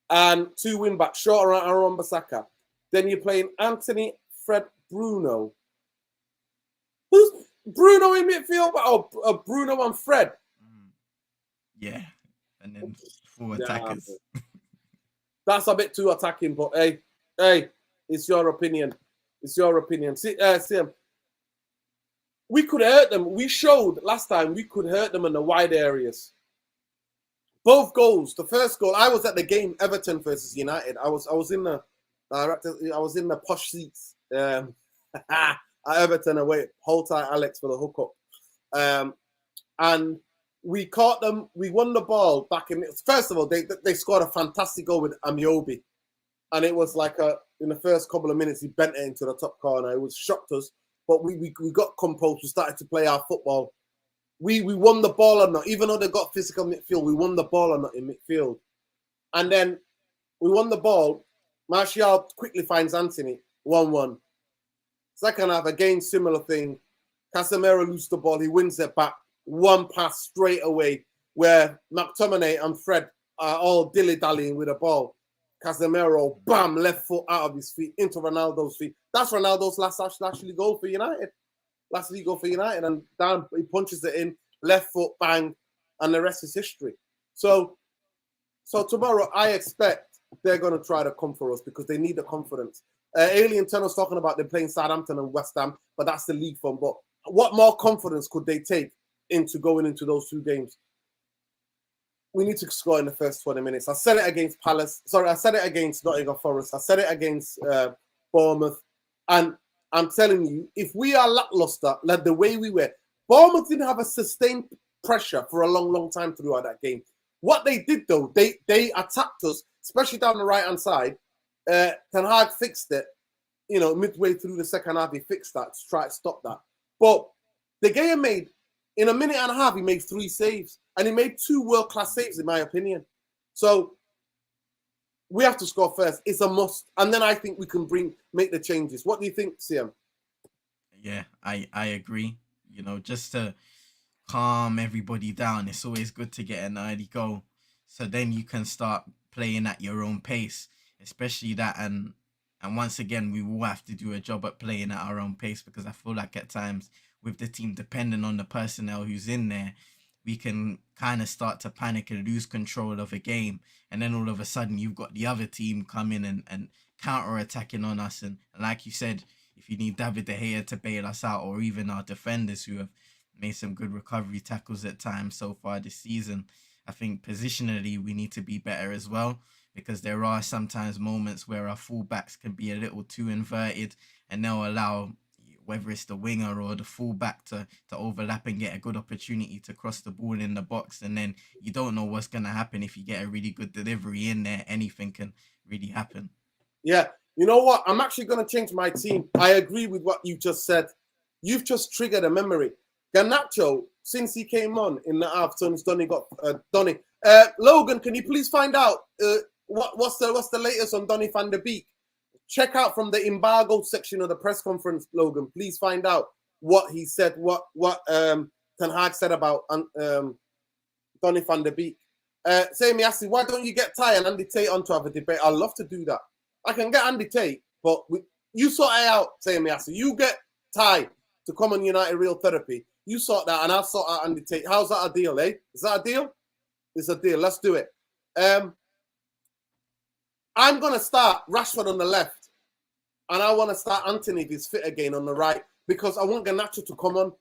And two win backs, Shaw and Aaron Bissaka. Then you're playing Anthony, Fred, Bruno. Who's Bruno in midfield? Oh, Bruno and Fred. Yeah. And then 4 attackers. That's a bit too attacking, but hey, it's your opinion. It's your opinion. See, we could hurt them. We showed last time we could hurt them in the wide areas. Both goals. The first goal, I was at the game, Everton versus United. I was in the Director, I was in the posh seats at Everton away. Hold tight, Alex, for the hookup. And we caught them. We won the ball back in. First of all, they scored a fantastic goal with Amiobi, and it was like in the first couple of minutes he bent it into the top corner. It was shocked us, but we got composed. We started to play our football. We won the ball or not, even though they got physical midfield. We won the ball or not in midfield, and then we won the ball. Martial quickly finds Anthony 1-1. Second half, again, similar thing. Casemiro loses the ball. He wins it back. One pass straight away where McTominay and Fred are all dilly-dallying with the ball. Casemiro, bam, left foot out of his feet into Ronaldo's feet. That's Ronaldo's last actually goal for United. Last league goal for United. And down, he punches it in, left foot, bang, and the rest is history. So tomorrow, I expect they're going to try to come for us because they need the confidence. Alien Tunnel's talking about them playing Southampton and West Ham, but that's the league fun. But what more confidence could they take into going into those two games? We need to score in the first 20 minutes. I said it against Palace. Sorry, I said it against Nottingham Forest. I said it against Bournemouth. And I'm telling you, if we are lackluster, like the way we were, Bournemouth didn't have a sustained pressure for a long, long time throughout that game. What they did, though, they attacked us, especially down the right-hand side. Ten Hag fixed it, midway through the second half, he fixed that to try to stop that. But the game made, in a minute and a half, he made 3 saves. And he made 2 world-class saves, in my opinion. So we have to score first. It's a must. And then I think we can make the changes. What do you think, Siam? Yeah, I agree. Just to calm everybody down, it's always good to get an early goal. So then you can start playing at your own pace, especially that. And once again, we will have to do a job at playing at our own pace because I feel like at times with the team, depending on the personnel who's in there, we can kind of start to panic and lose control of a game. And then all of a sudden, you've got the other team coming and counter-attacking on us. And like you said, if you need David De Gea to bail us out, or even our defenders who have made some good recovery tackles at times so far this season, I think positionally we need to be better as well, because there are sometimes moments where our fullbacks can be a little too inverted and they'll allow whether it's the winger or the fullback to overlap and get a good opportunity to cross the ball in the box. And then you don't know what's going to happen. If you get a really good delivery in there, anything can really happen. Yeah. You know what? I'm actually going to change my team. I agree with what you just said. You've just triggered a memory. Garnacho, since he came on in the half, since Donny got Donny. Logan, can you please find out what's the latest on Donny van der Beek? Check out from the embargo section of the press conference, Logan. Please find out what he said, what Ten Hag said about Donny van der Beek. Sammy Assi, why don't you get Ty and Andy Tate on to have a debate? I'd love to do that. I can get Andy Tate, but you sort it out, Sammy Assi. You get Ty to come on United Real Therapy. You sort that, and I'll sort out Andy Tate. How's that a deal, eh? Is that a deal? It's a deal. Let's do it. I'm going to start Rashford on the left. And I want to start Anthony if he's fit again on the right, because I want Garnacho to come on.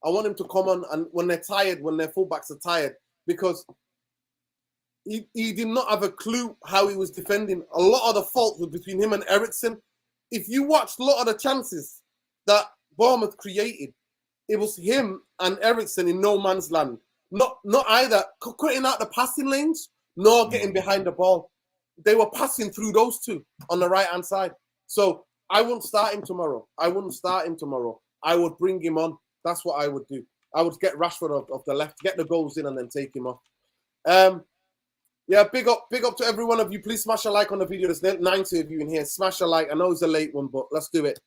I want him to come on, and when they're tired, when their fullbacks are tired, because he did not have a clue how he was defending. A lot of the fault was between him and Eriksen. If you watched a lot of the chances that Bournemouth created, it was him and Eriksen in no man's land. Not either cutting out the passing lanes, nor getting behind the ball. They were passing through those two on the right-hand side. So I wouldn't start him tomorrow. I would bring him on. That's what I would do. I would get Rashford off the left, get the goals in, and then take him off. Yeah, big up to every one of you. Please smash a like on the video. There's 90 of you in here. Smash a like. I know it's a late one, but let's do it.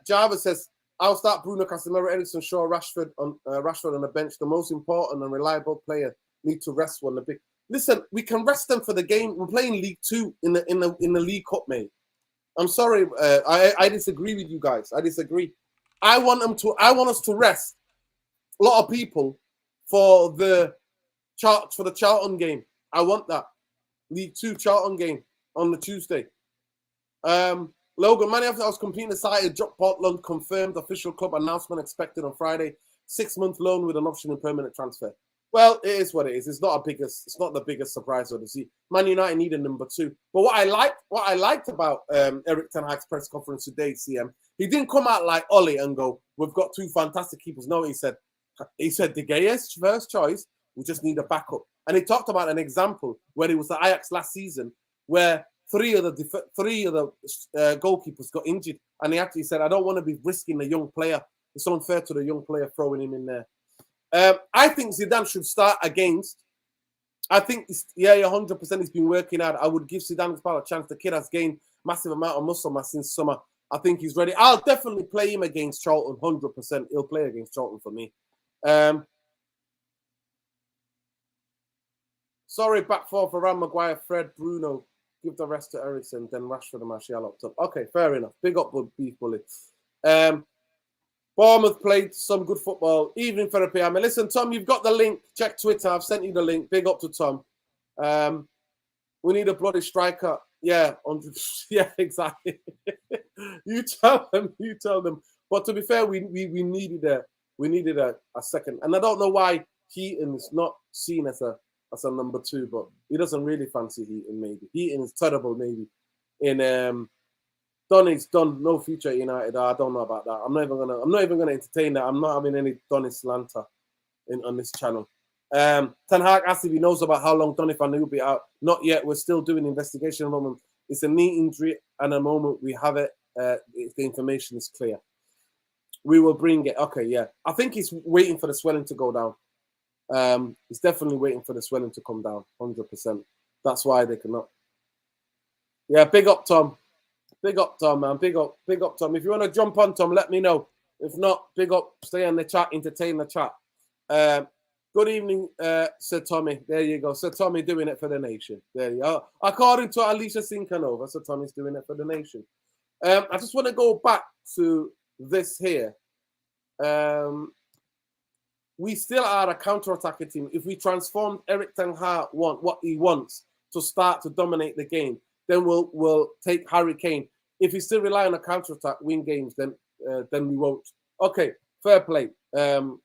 Java says, I'll start Bruno, Casemiro, Edison, Shaw, Rashford on the bench. The most important and reliable player need to rest one. Listen, we can rest them for the game. We're playing League 2 in the League Cup, mate. I'm sorry. I disagree with you guys. I disagree. I want us to rest a lot of people for the Charlton game. I want that League 2 Charlton game on the Tuesday. Logan, many of us completely excited. Drop Portland confirmed. Official club announcement expected on Friday. 6-month loan with an option in permanent transfer. Well, it is what it is. It's not the biggest surprise of the season. Man United need a number 2. But what I liked about Eric Ten Hag's press conference today, CM, he didn't come out like Ollie and go, "We've got 2 fantastic keepers." No, he said De Gea's first choice. We just need a backup. And he talked about an example where it was the Ajax last season, where three of the goalkeepers got injured, and he actually said, "I don't want to be risking a young player. It's unfair to the young player throwing him in there." I think Zidane should start against. I think, 100% he's been working out. I would give Zidane a chance. The kid has gained massive amount of muscle mass since summer. I think he's ready. I'll definitely play him against Charlton, 100%. He'll play against Charlton for me. Sorry, back four for Ram Maguire, Fred, Bruno. Give the rest to Ericsson, then Rashford and Martial up top. Okay, fair enough. Big up, Beef Bully. Bournemouth played some good football. Evening therapy. I mean, listen, Tom, you've got the link. Check Twitter. I've sent you the link. Big up to Tom. We need a bloody striker. Yeah, yeah, exactly. You tell them. But to be fair, we needed a second. And I don't know why Heaton is not seen as a number 2, but he doesn't really fancy Heaton. Maybe Heaton is terrible. Maybe in Donny's done no future at United. I don't know about that. I'm not even gonna entertain that. I'm not having any Donny slander on this channel. Ten Hag asked if he knows about how long Donny van de Beek will be out. Not yet. We're still doing investigation at the moment. It's a knee injury, and at the moment we have it. The information is clear. We will bring it. Okay, yeah. I think he's waiting for the swelling to go down. He's definitely waiting for the swelling to come down. 100%. That's why they cannot. Yeah, big up, Tom. Big up, Tom, man. Big up, Tom. If you want to jump on, Tom, let me know. If not, big up. Stay in the chat. Entertain the chat. Good evening, Sir Tommy. There you go. Sir Tommy doing it for the nation. There you go. According to Alicia Sinkanova, Sir Tommy's doing it for the nation. I just want to go back to this here. We still are a counter-attacking team. If we transform Eric Ten Hag what he wants to start to dominate the game, then we'll take Harry Kane. If he still rely on a counter-attack, win games, then we won't. Okay, fair play. And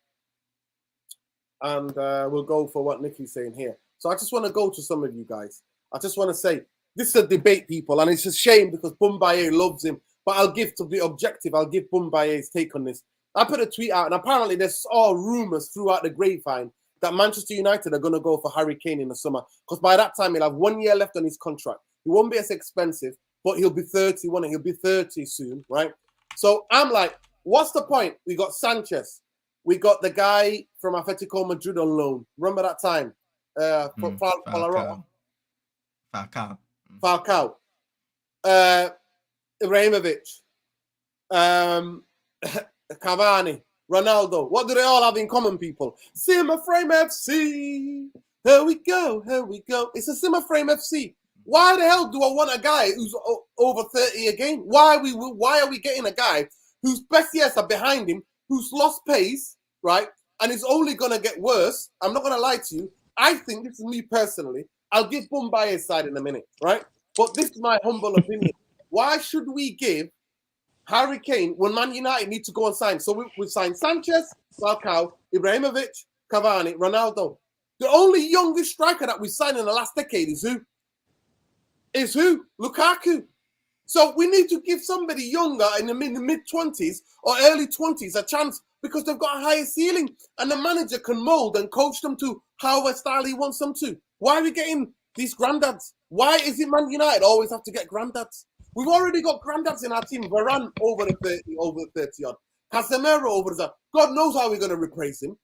we'll go for what Nicky's saying here. So I just want to go to some of you guys. I just want to say, this is a debate, people, and it's a shame because Boumbaye loves him. But to be objective, I'll give Boumbaye's take on this. I put a tweet out, and apparently there's all rumors throughout the grapevine that Manchester United are going to go for Harry Kane in the summer. Because by that time, he'll have 1 year left on his contract. He won't be as expensive, but he'll be 30, won't he? He'll be 30 soon, right? So I'm like, what's the point? We got Sanchez. We got the guy from Atletico Madrid on loan. Remember that time? Falcao. Ibrahimovic. Cavani. Ronaldo. What do they all have in common, people? Simmer Frame FC. Here we go. It's a Simmer Frame FC. Why the hell do I want a guy who's over 30 a game? Why are we getting a guy whose best years are behind him, who's lost pace, right? And it's only going to get worse. I'm not going to lie to you. I think, this is me personally, I'll give Boumbaye's side in a minute, right? But this is my humble opinion. Why should we give Harry Kane when Man United need to go and sign? So we've signed Sanchez, Falcao, Ibrahimovic, Cavani, Ronaldo. The only youngest striker that we've signed in the last decade is who? Lukaku. So we need to give somebody younger in the mid-20s or early 20s a chance because they've got a higher ceiling and the manager can mold and coach them to however style he wants them to. Why are we getting these granddads? Why is it Man United always have to get granddads? We've already got granddads in our team. Varane over the 30 odd. Casemiro over the. God knows how we're going to replace him.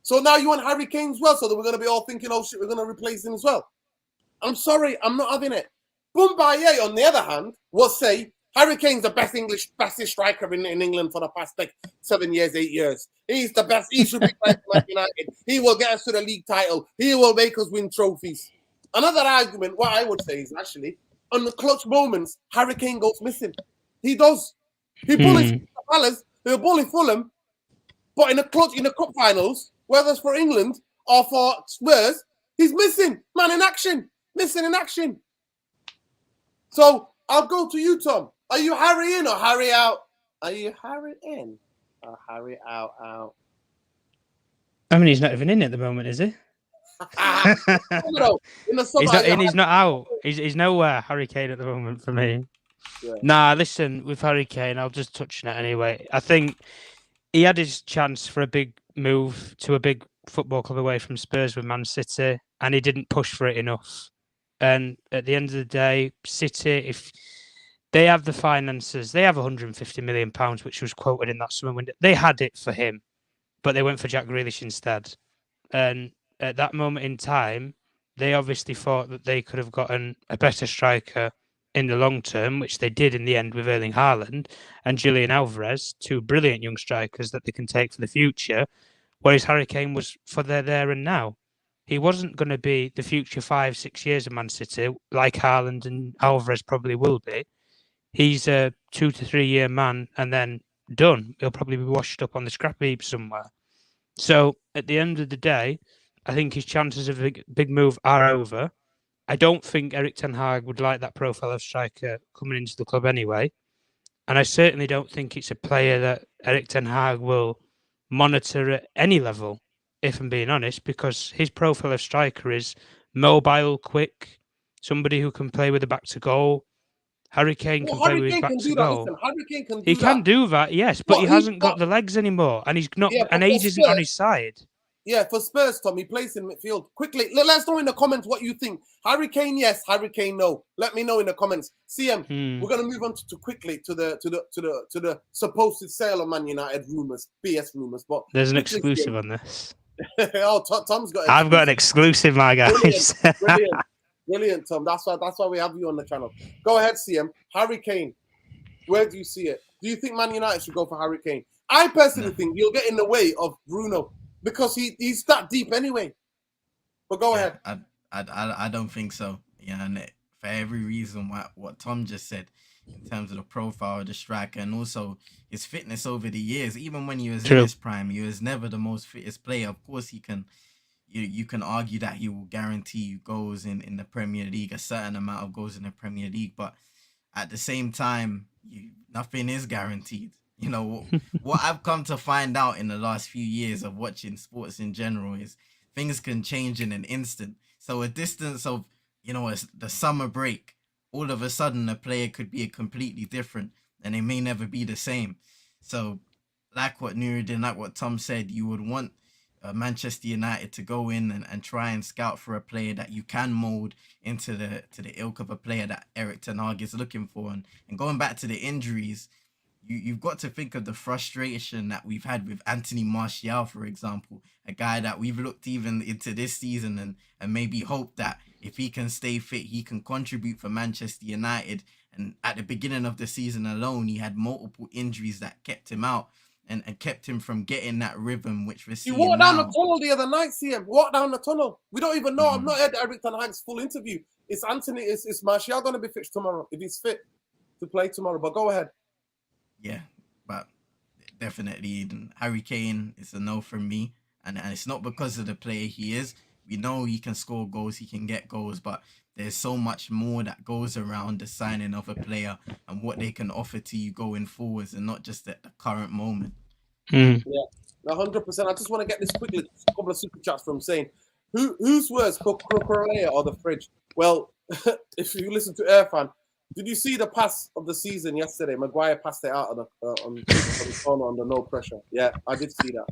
So now you want Harry Kane as well, so that we're going to be all thinking, oh shit, we're going to replace him as well. I'm sorry, I'm not having it. Boumbaye, on the other hand, will say Harry Kane's the best striker in England for the past 7 years, 8 years. He's the best. He should be playing for Man United. He will get us to the league title. He will make us win trophies. Another argument, what I would say is actually, on the clutch moments, Harry Kane goes missing. He does. He bullies Palace, he'll bully Fulham, but in the cup finals, whether it's for England or for Spurs, he's missing. Man in action. Missing in action. So I'll go to you, Tom. Are you Harry in or Harry out? Are you Harry in or Harry out? I mean, he's not even in at the moment, is he? In the summer, He's not in. He's not out. He's nowhere. Harry Kane at the moment for me. Yeah. Nah, listen, with Harry Kane, I'll just touch on it anyway. I think he had his chance for a big move to a big football club away from Spurs with Man City, and he didn't push for it enough. And at the end of the day, City, if they have the finances, they have 150 million pounds, which was quoted in that summer window. They had it for him, but they went for Jack Grealish instead. And at that moment in time, they obviously thought that they could have gotten a better striker in the long term, which they did in the end with Erling Haaland and Julian Alvarez, two brilliant young strikers that they can take for the future. Whereas Harry Kane was for their there and now. He wasn't going to be the future 5-6 years of Man City like Haaland and Alvarez probably will be. He's a 2 to 3 year man and then done. He'll probably be washed up on the scrap heap somewhere. So at the end of the day, I think his chances of a big move are over. I don't think Eric Ten Hag would like that profile of striker coming into the club anyway. And I certainly don't think it's a player that Eric Ten Hag will monitor at any level, if I'm being honest, because his profile of striker is mobile, quick, somebody who can play with the back to goal. Harry Kane can play with his back to goal. Listen, Harry Kane can do He that. can do that, yes, but he hasn't got the legs anymore, and he's not, and age isn't on his side. Yeah, for Spurs, Tom, he plays in midfield. Quickly, let us know in the comments what you think. Harry Kane, yes. Harry Kane, no. Let me know in the comments. CM, we're gonna move on to quickly to the supposed sale of Man United rumors, BS rumors. But there's an exclusive on this. Oh, Tom's got. I've got an exclusive, my guys. Brilliant, Tom. That's why we have you on the channel. Go ahead, CM. Harry Kane, where do you see it? Do you think Man United should go for Harry Kane? I personally think you'll get in the way of Bruno. Because he's that deep anyway. But go ahead. I don't think so. Yeah, and for every reason what Tom just said in terms of the profile of the striker and also his fitness over the years, even when he was in his prime, he was never the most fittest player. Of course, you can argue that he will guarantee you goals in the Premier League, a certain amount of goals in the Premier League, but at the same time, nothing is guaranteed. You know, what I've come to find out in the last few years of watching sports in general is things can change in an instant. So a distance of, the summer break, all of a sudden a player could be completely different and they may never be the same. So like what Nuruddin, like what Tom said, you would want Manchester United to go in and try and scout for a player that you can mold into the ilk of a player that Eric Ten Hag is looking for. And going back to the injuries, you've got to think of the frustration that we've had with Anthony Martial, for example, a guy that we've looked even into this season and maybe hope that if he can stay fit, he can contribute for Manchester United. And at the beginning of the season alone, he had multiple injuries that kept him out and kept him from getting that rhythm, which we're seeing now. He walked down the tunnel the other night, CM. Walked down the tunnel. We don't even know. I've not heard Eric Ten Hag's full interview. Is Martial going to be fit tomorrow if he's fit to play tomorrow? But go ahead. Yeah, but definitely Harry Kane is a no from me. And it's not because of the player he is. We know he can score goals, he can get goals, but there's so much more that goes around the signing of a player and what they can offer to you going forwards and not just at the current moment. Yeah, 100%. I just want to get this quickly. A couple of super chats from saying, who's worse, Cucurella or the fridge? Well, if you listen to Irfan, did you see the pass of the season yesterday? Maguire passed it out on the corner under no pressure. Yeah, I did see that.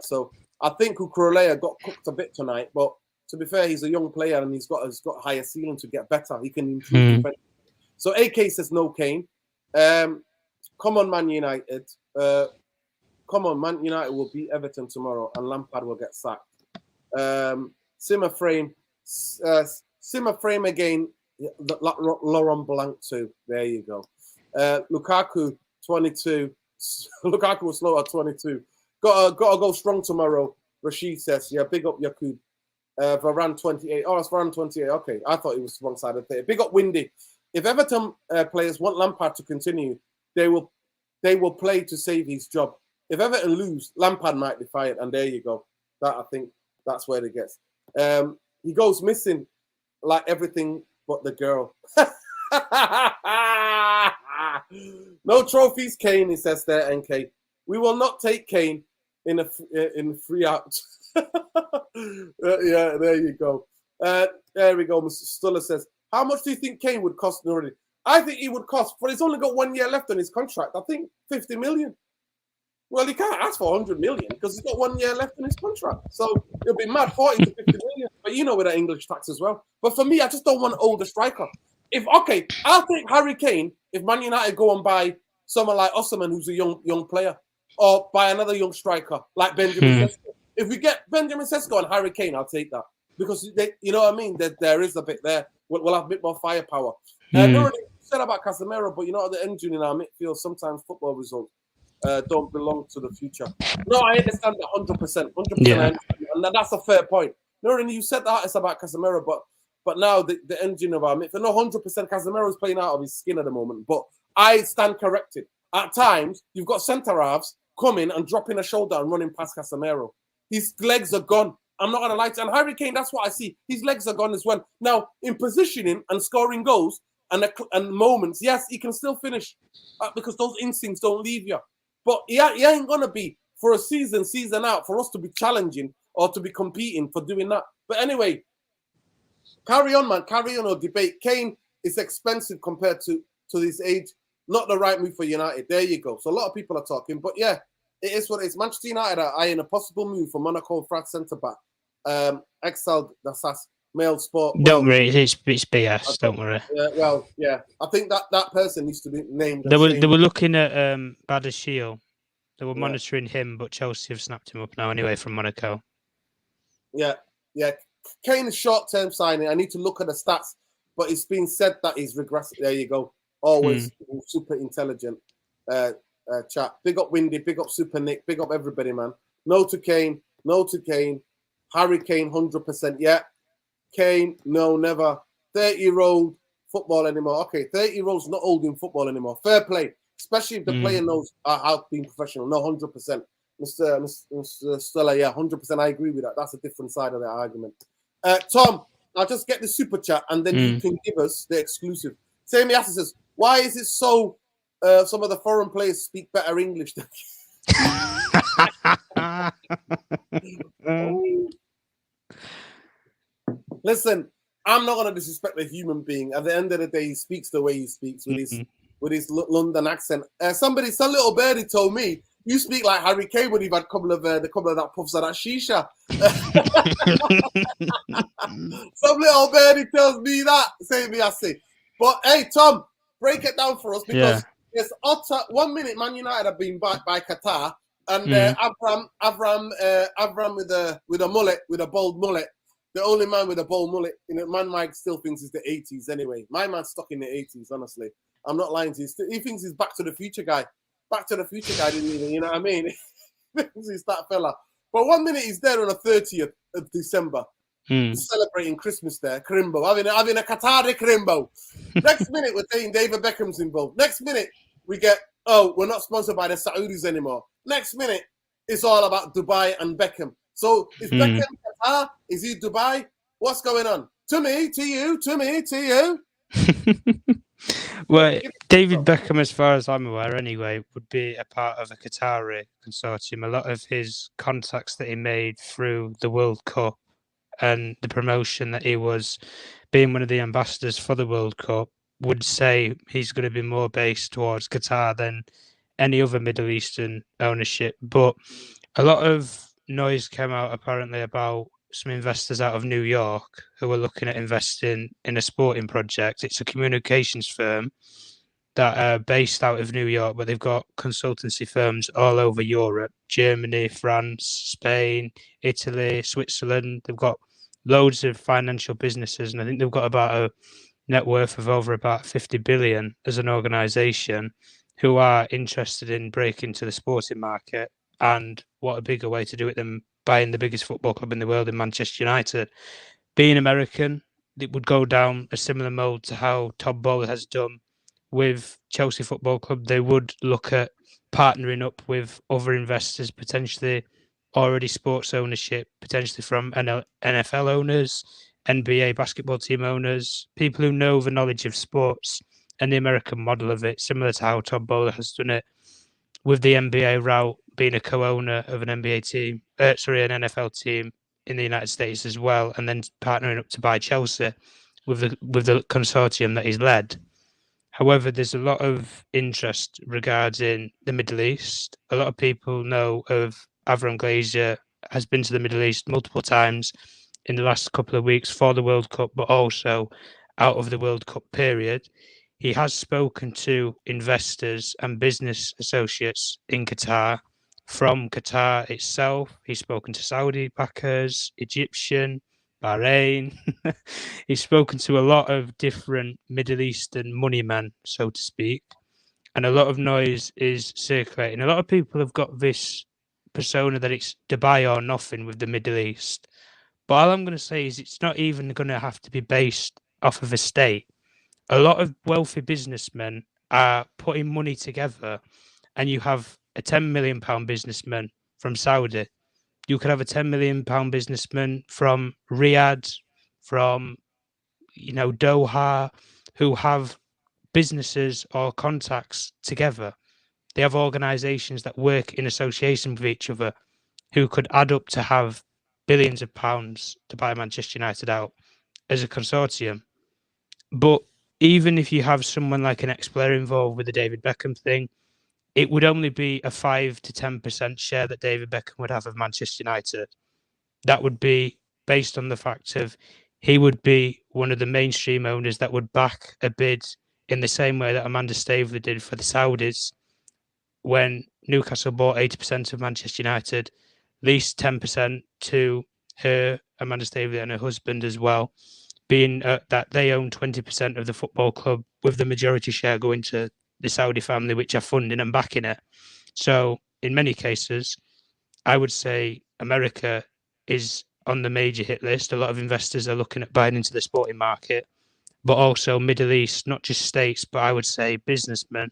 So I think Cucurella got cooked a bit tonight, but to be fair, he's a young player and he's got higher ceiling to get better. He can improve. So AK says no Kane. Come on, Man United. Come on, Man United will beat Everton tomorrow and Lampard will get sacked. Simmer frame again. Laurent Blanc too. There you go. Lukaku 22. Lukaku was slow at 22. Gotta go strong tomorrow. Rashid says, yeah, big up Yakub. Varane 28. Oh, it's Varane 28. Okay, I thought he was wrong side of 30. Big up Windy. If Everton players want Lampard to continue, they will play to save his job. If Everton lose, Lampard might be fired, and there you go. I think that's where it gets. He goes missing like everything but the girl. No trophies, Kane, he says there, NK. We will not take Kane. in a free out. Yeah, there you go. There we go. Mr. Stuller says, how much do you think Kane would cost already? I think he would cost, but he's only got 1 year left on his contract. I think 50 million. Well, he can't ask for 100 million because he's got 1 year left in his contract. So it'll be mad 40 to 50 million. But you know, with that English tax as well. But for me, I just don't want an older striker. I'll take Harry Kane if Man United go and buy someone like Osimhen, who's a young player, or buy another young striker like Benjamin Sesko. If we get Benjamin Sesko and Harry Kane, I'll take that because you know what I mean. There is a bit there. We'll have a bit more firepower. Not really said about Casemiro, but you know the engine in our midfield. Sometimes football results don't belong to the future. No, I understand that 100%. 100%, and that's a fair point. No, you said that it's about Casemiro, but now the engine of our midfield. No, 100%. Casemiro is playing out of his skin at the moment, but I stand corrected. At times, you've got centre halves coming and dropping a shoulder and running past Casemiro. His legs are gone. I'm not going to lie to you. And Harry Kane, that's what I see. His legs are gone as well. Now, in positioning and scoring goals and moments, yes, he can still finish because those instincts don't leave you. But he ain't going to be, for a season out, for us to be challenging or to be competing for doing that. But anyway, carry on, man. Carry on or debate. Kane is expensive compared to his age. Not the right move for United. There you go. So a lot of people are talking. But yeah, it is what it is. Manchester United are eyeing a possible move for Monaco France centre-back. Excelled, that's Mail Sport. Don't worry, it's BS. Don't worry. Yeah. I think that person needs to be named. They were looking at Badiashile. They were monitoring him, but Chelsea have snapped him up now anyway from Monaco. Yeah. Kane is short-term signing. I need to look at the stats, but it's been said that he's regressed. There you go. Always super intelligent chat. Big up Windy, big up Super Nick, big up everybody, man. No to Kane. Harry Kane, 100%. Yeah. Kane, no, never. 30-year-old football anymore. Okay, 30-year-old's not old in football anymore. Fair play, especially if the player knows how to be professional. No, 100%. Mr. Stella, yeah, 100%. I agree with that. That's a different side of that argument. Tom, I'll just get the super chat and then you can give us the exclusive. Sammy Assa says, why is it so some of the foreign players speak better English than Listen, I'm not going to disrespect the human being. At the end of the day, he speaks the way he speaks with his London accent. Some little birdie told me, you speak like Harry Kane when you've had a couple of that puffs of that shisha. Some little birdie tells me that. Say me, I say. But hey, Tom, break it down for us because there's 1 minute Man United have been backed by Qatar and Avram with a mullet, with a bold mullet. The only man with a bold mullet, man Mike still thinks it's the 80s anyway. My man's stuck in the 80s, honestly. I'm not lying to you. He thinks he's Back to the Future guy. Back to the Future guy didn't even, you know what I mean? He's that fella. But 1 minute he's there on the 30th of December, celebrating Christmas there, Karimbo, having a Qatari Karimbo. Next minute, we're saying David Beckham's involved. Next minute, we get, we're not sponsored by the Saudis anymore. Next minute, it's all about Dubai and Beckham. So is Beckham Qatar? Is he Dubai? What's going on? To me, to you. Well, David Beckham, as far as I'm aware anyway, would be a part of a Qatari consortium. A lot of his contacts that he made through the World Cup and the promotion that he was being one of the ambassadors for the World Cup would say he's going to be more based towards Qatar than any other Middle Eastern ownership. But a lot of noise came out apparently about some investors out of New York who are looking at investing in a sporting project. It's a communications firm that are based out of New York, but they've got consultancy firms all over Europe, Germany, France, Spain, Italy, Switzerland. They've got loads of financial businesses, and I think they've got about a net worth of over about 50 billion as an organization who are interested in breaking into the sporting market. And what a bigger way to do it than buying the biggest football club in the world in Manchester United. Being American, it would go down a similar mode to how Todd Bowler has done with Chelsea Football Club. They would look at partnering up with other investors, potentially already sports ownership, potentially from NFL owners, NBA basketball team owners, people who know the knowledge of sports and the American model of it, similar to how Todd Bowler has done it with the NBA route, being a co-owner of an NBA team, an NFL team in the United States as well, and then partnering up to buy Chelsea with the consortium that he's led. However, there's a lot of interest regarding the Middle East. A lot of people know of Avram Glazer, has been to the Middle East multiple times in the last couple of weeks for the World Cup, but also out of the World Cup period. He has spoken to investors and business associates in Qatar. From Qatar itself, he's spoken to Saudi backers, Egyptian, Bahrain. He's spoken to a lot of different Middle Eastern money men, so to speak, and a lot of noise is circulating. A lot of people have got this persona that it's Dubai or nothing with the Middle East. But all I'm going to say is it's not even going to have to be based off of a state. A lot of wealthy businessmen are putting money together, and you have a £10 million businessman from Saudi. You could have a £10 million businessman from Riyadh, from Doha, who have businesses or contacts together. They have organisations that work in association with each other, who could add up to have billions of pounds to buy Manchester United out as a consortium. But even if you have someone like an ex-player involved with the David Beckham thing, it would only be a 5 to 10% share that David Beckham would have of Manchester United. That would be based on the fact of he would be one of the mainstream owners that would back a bid in the same way that Amanda Staveley did for the Saudis when Newcastle bought 80% of Manchester United, leased 10% to her, Amanda Staveley, and her husband as well, being that they own 20% of the football club, with the majority share going to the Saudi family, which are funding and backing it. So in many cases, I would say America is on the major hit list. A lot of investors are looking at buying into the sporting market, but also Middle East, not just states, but I would say businessmen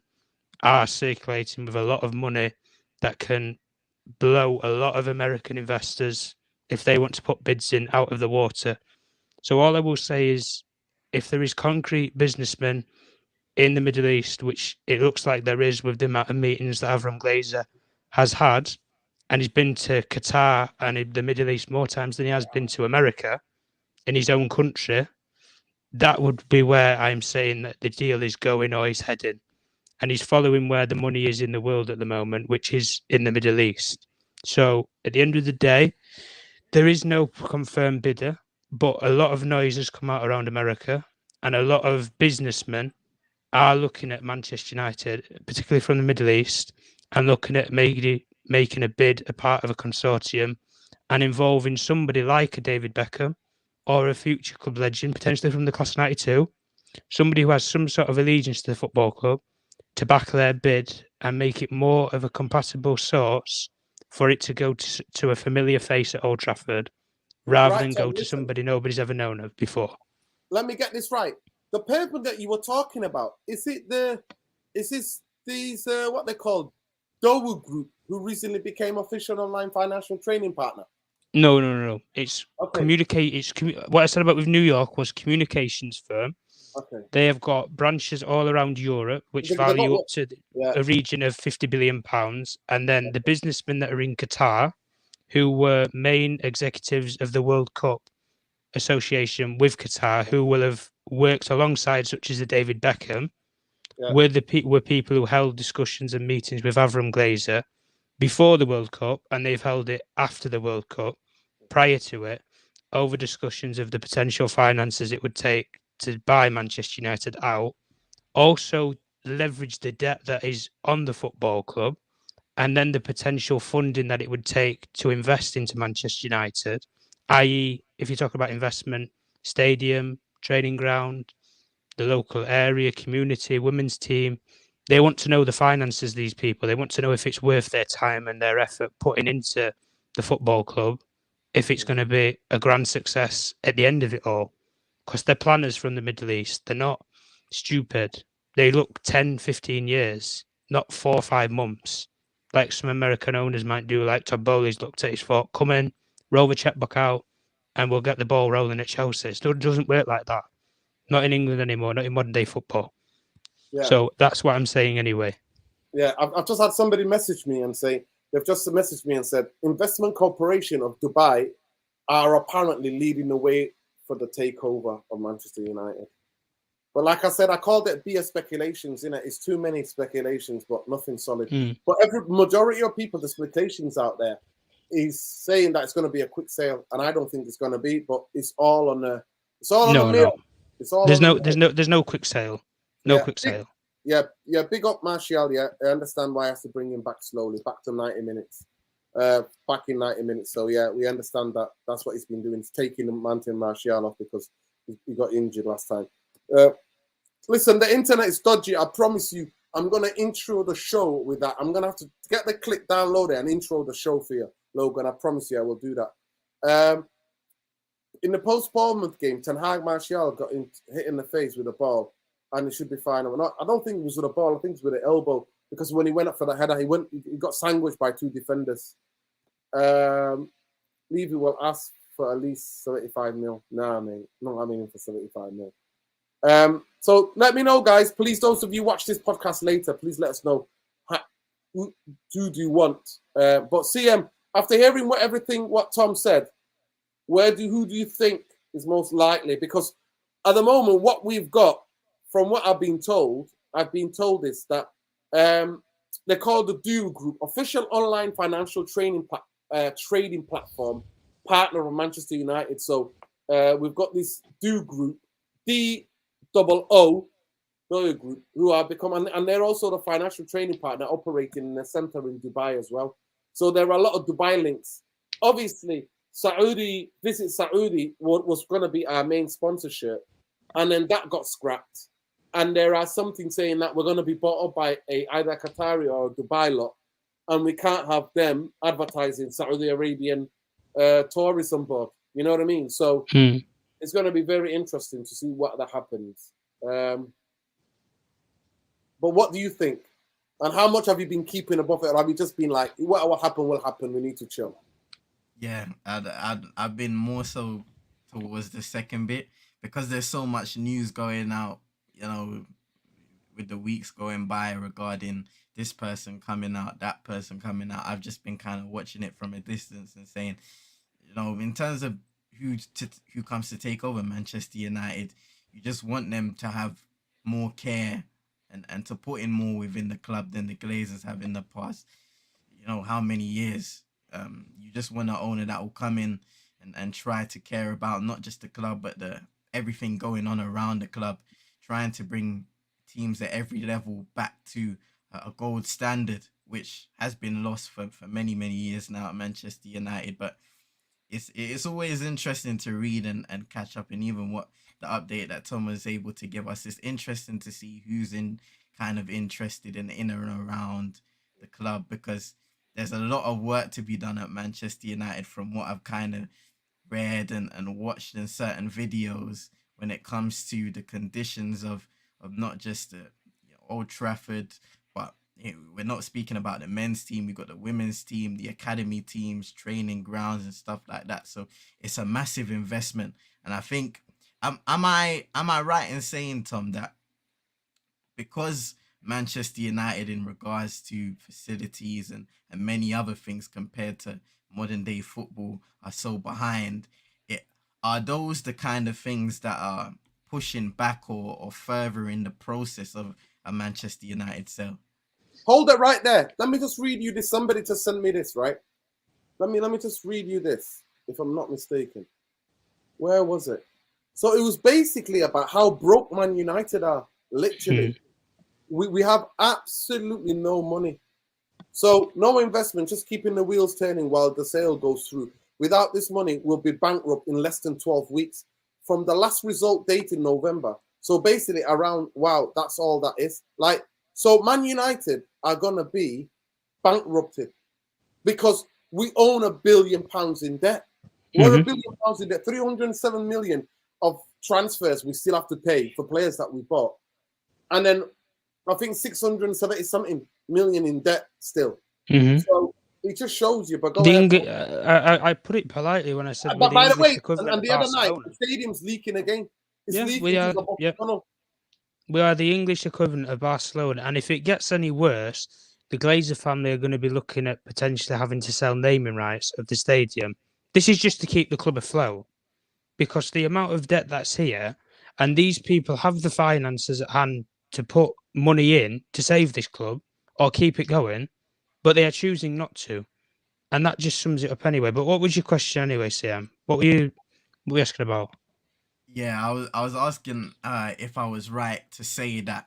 are circulating with a lot of money that can blow a lot of American investors if they want to put bids in out of the water. So all I will say is, if there is concrete businessmen in the Middle East, which it looks like there is with the amount of meetings that Avram Glazer has had, and he's been to Qatar and the Middle East more times than he has been to America in his own country, that would be where I'm saying that the deal is going or is heading. And he's following where the money is in the world at the moment, which is in the Middle East. So at the end of the day, there is no confirmed bidder, but a lot of noise has come out around America, and a lot of businessmen are looking at Manchester United, particularly from the Middle East, and looking at making a bid a part of a consortium and involving somebody like a David Beckham or a future club legend, potentially from the class of 92, somebody who has some sort of allegiance to the football club, to back their bid and make it more of a compatible source for it to go to a familiar face at Old Trafford, rather than go to somebody nobody's ever known of before. Let me get this right. The paper that you were talking about, is this these what they call Dowu Group, who recently became official online financial training partner? No. It's okay. What I said about with New York was communications firm. Okay. They have got branches all around Europe, which value up to a region of £50 billion. And then the businessmen that are in Qatar, who were main executives of the World Cup association with Qatar, who will have worked alongside such as the David Beckham, were people who held discussions and meetings with Avram Glazer before the World Cup, and they've held it after the World Cup, prior to it, over discussions of the potential finances it would take to buy Manchester United out, also leverage the debt that is on the football club, and then the potential funding that it would take to invest into Manchester United, i.e., if you talk about investment, stadium, training ground, the local area, community, women's team, they want to know the finances, these people. They want to know if it's worth their time and their effort putting into the football club, if it's going to be a grand success at the end of it all. Because they're planners from the Middle East. They're not stupid. They look 10, 15 years, not 4 or 5 months, like some American owners might do, like Todd Bowley's looked at his thought, come in, roll the checkbook out, and we'll get the ball rolling at Chelsea. It doesn't work like that. Not in England anymore, not in modern day football. Yeah. So that's what I'm saying anyway. Yeah, I've just had somebody message me and say, they've just messaged me and said Investment Corporation of Dubai are apparently leading the way for the takeover of Manchester United. But like I said, I called it BS speculations. It's too many speculations, but nothing solid. But every majority of people, the speculations out there, is saying that it's going to be a quick sale, and I don't think it's going to be. But it's all on the mill. It's all there's no quick sale. Quick sale. Yeah, big up Martial. Yeah, I understand why I have to bring him back slowly, back to 90 minutes. Back in 90 minutes. So yeah, we understand that. That's what he's been doing. He's taking Martial off because he got injured last time. Listen, the internet is dodgy. I promise you. I'm gonna intro the show with that. I'm gonna have to get the clip downloaded and intro the show for you, Logan. I promise you, I will do that. In the post-Bournemouth game, Ten Hag Martial got hit in the face with a ball, and it should be fine. I don't think it was with a ball. I think it was with an elbow, because when he went up for the header, he got sandwiched by two defenders. Levy will ask for at least 75 mil. Nah, mate. No, I'm aiming for 75 mil. So let me know, guys. Please, those of you watch this podcast later, please let us know who do you want. But CM, after hearing what Tom said, who do you think is most likely? Because at the moment, what we've got, from what I've been told is that they're called the Do Group, official online financial trading platform, partner of Manchester United. So we've got this Do Group, DOO Group, who are becoming, and they're also the financial training partner operating in a center in Dubai as well. So there are a lot of Dubai links. Obviously, Visit Saudi was going to be our main sponsorship, and then that got scrapped. And there are something saying that we're going to be bought up by either Qatari or a Dubai lot, and we can't have them advertising Saudi Arabian tourism board. You know what I mean? So it's going to be very interesting to see what that happens. But what do you think? And how much have you been keeping above it? Or have you just been like, what will happen will happen, we need to chill? Yeah, I've been more so towards the second bit, because there's so much news going out, with the weeks going by regarding this person coming out, that person coming out. I've just been kind of watching it from a distance and saying, in terms of who comes to take over Manchester United, you just want them to have more care and to put in more within the club than the Glazers have in the past. How many years? You just want an owner that will come in and try to care about not just the club, but everything going on around the club, trying to bring teams at every level back to a gold standard, which has been lost for many, many years now at Manchester United. But it's always interesting to read and catch up, and even what the update that Tom was able to give us. It's interesting to see who's interested in and around the club, because there's a lot of work to be done at Manchester United from what I've kind of read and watched in certain videos when it comes to the conditions of not just Old Trafford, but we're not speaking about the men's team. We've got the women's team, the academy teams, training grounds and stuff like that. So it's a massive investment. And I think, am I right in saying, Tom, that because Manchester United, in regards to facilities and many other things compared to modern day football, are so behind, are those the kind of things that are pushing back or furthering the process of a Manchester United sale? Hold it right there. Let me just read you this. Somebody just sent me this, right? Let me just read you this, if I'm not mistaken. Where was it? So it was basically about how broke Man United are, literally. We have absolutely no money. So no investment, just keeping the wheels turning while the sale goes through. Without this money, we'll be bankrupt in less than 12 weeks from the last result date in November. So basically that's all that is. So Man United are going to be bankrupted because we own £1 billion in debt. We're £1 billion in debt, 307 million of transfers we still have to pay for players that we bought. And then I think 670 something million in debt still. So it just shows you. But I put it politely when I said. But by the way, and the other night, the stadium's leaking again. It's leaking. We are the English equivalent of Barcelona, and if it gets any worse, the Glazer family are going to be looking at potentially having to sell naming rights of the stadium. This is just to keep the club afloat, because the amount of debt that's here, and these people have the finances at hand to put money in to save this club or keep it going, but they are choosing not to. And that just sums it up anyway. But what was your question anyway, CM? What were you asking about? Yeah, I was asking if I was right to say that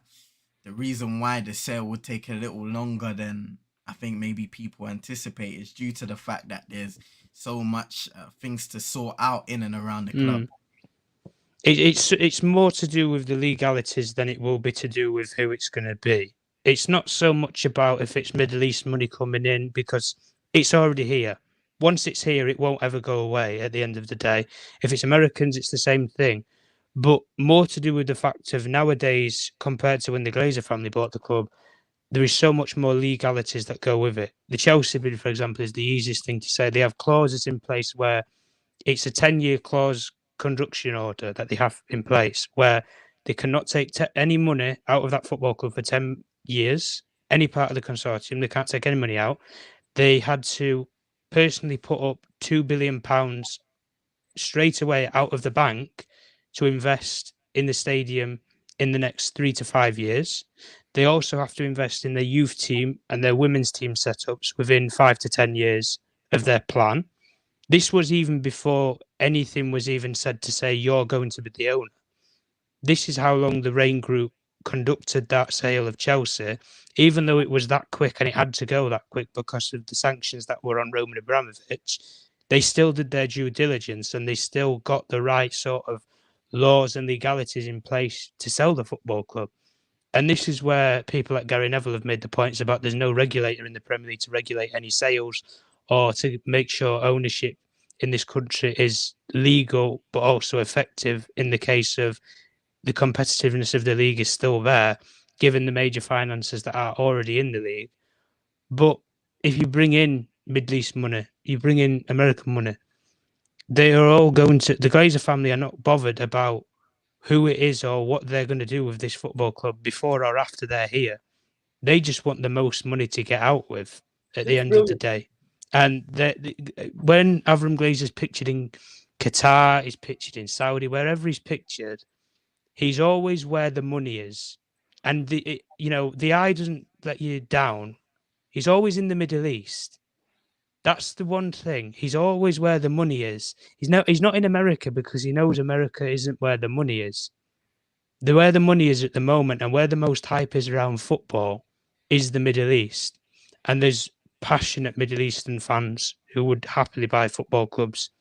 the reason why the sale would take a little longer than I think maybe people anticipate is due to the fact that there's so much things to sort out in and around the club. It's more to do with the legalities than it will be to do with who it's going to be. It's not so much about if it's Middle East money coming in, because it's already here. Once it's here, it won't ever go away at the end of the day. If it's Americans, it's the same thing. But more to do with the fact of nowadays, compared to when the Glazer family bought the club, there is so much more legalities that go with it. The Chelsea bid, for example, is the easiest thing to say. They have clauses in place where it's a 10-year clause conduction order that they have in place where they cannot take any money out of that football club for 10 years, any part of the consortium. They can't take any money out. They had to personally put up £2 billion straight away out of the bank to invest in the stadium in the next 3 to 5 years. They also have to invest in their youth team and their women's team setups within 5 to 10 years of their plan. This was even before anything was even said to say you're going to be the owner. This is how long the Rain Group conducted that sale of Chelsea, even though it was that quick and it had to go that quick because of the sanctions that were on Roman Abramovich. They still did their due diligence and they still got the right sort of laws and legalities in place to sell the football club. And this is where people like Gary Neville have made the points about there's no regulator in the Premier League to regulate any sales or to make sure ownership in this country is legal but also effective in the case of the competitiveness of the league is still there, given the major finances that are already in the league. But if you bring in Middle East money, you bring in American money, they are all going to... The Glazer family are not bothered about who it is or what they're going to do with this football club before or after they're here. They just want the most money to get out with at the end of the day. And when Avram Glazer's pictured in Qatar, he's pictured in Saudi, wherever he's pictured, he's always where the money is. And the eye doesn't let you down. He's always in the Middle East. That's the one thing. He's always where the money is. He's not in America because he knows America isn't where the money is. Where the money is at the moment and where the most hype is around football is the Middle East. And there's passionate Middle Eastern fans who would happily buy football clubs.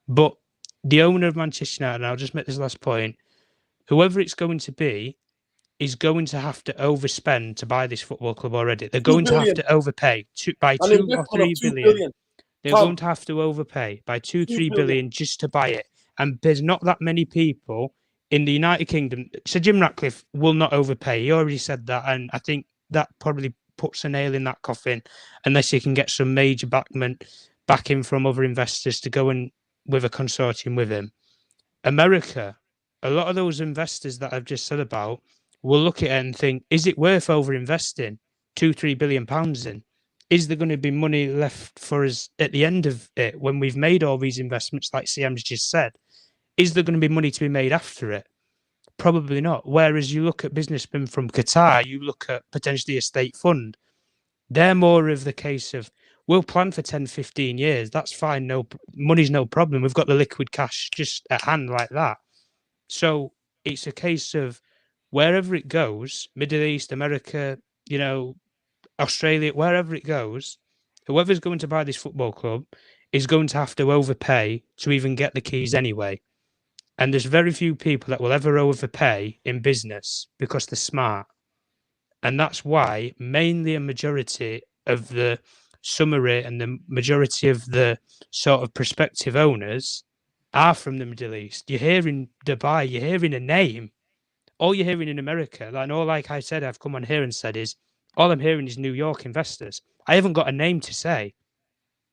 But the owner of Manchester United, and I'll just make this last point, whoever it's going to be is going to have to overspend to buy this football club already. They're going to have to overpay by 2 or 3 billion. They're going to have to overpay by 2-3 billion just to buy it. And there's not that many people in the United Kingdom. Sir Jim Ratcliffe will not overpay. He already said that. And I think that probably puts a nail in that coffin unless he can get some major backing from other investors to go in with a consortium with him. America, a lot of those investors that I've just said about will look at it and think, is it worth over investing £2-3 billion in? Is there going to be money left for us at the end of it when we've made all these investments, like CM's just said? Is there going to be money to be made after it? Probably not. Whereas you look at businessmen from Qatar, you look at potentially a state fund. They're more of the case of, we'll plan for 10, 15 years. That's fine. No, money's no problem. We've got the liquid cash just at hand like that. So it's a case of wherever it goes, Middle East, America, Australia, wherever it goes, whoever's going to buy this football club is going to have to overpay to even get the keys anyway. And there's very few people that will ever overpay in business because they're smart. And that's why mainly a majority of the summary and the majority of the sort of prospective owners are from the Middle East. You're hearing Dubai, you're hearing a name. All you're hearing in America, like I said, I've come on here and said is, all I'm hearing is New York investors. I haven't got a name to say.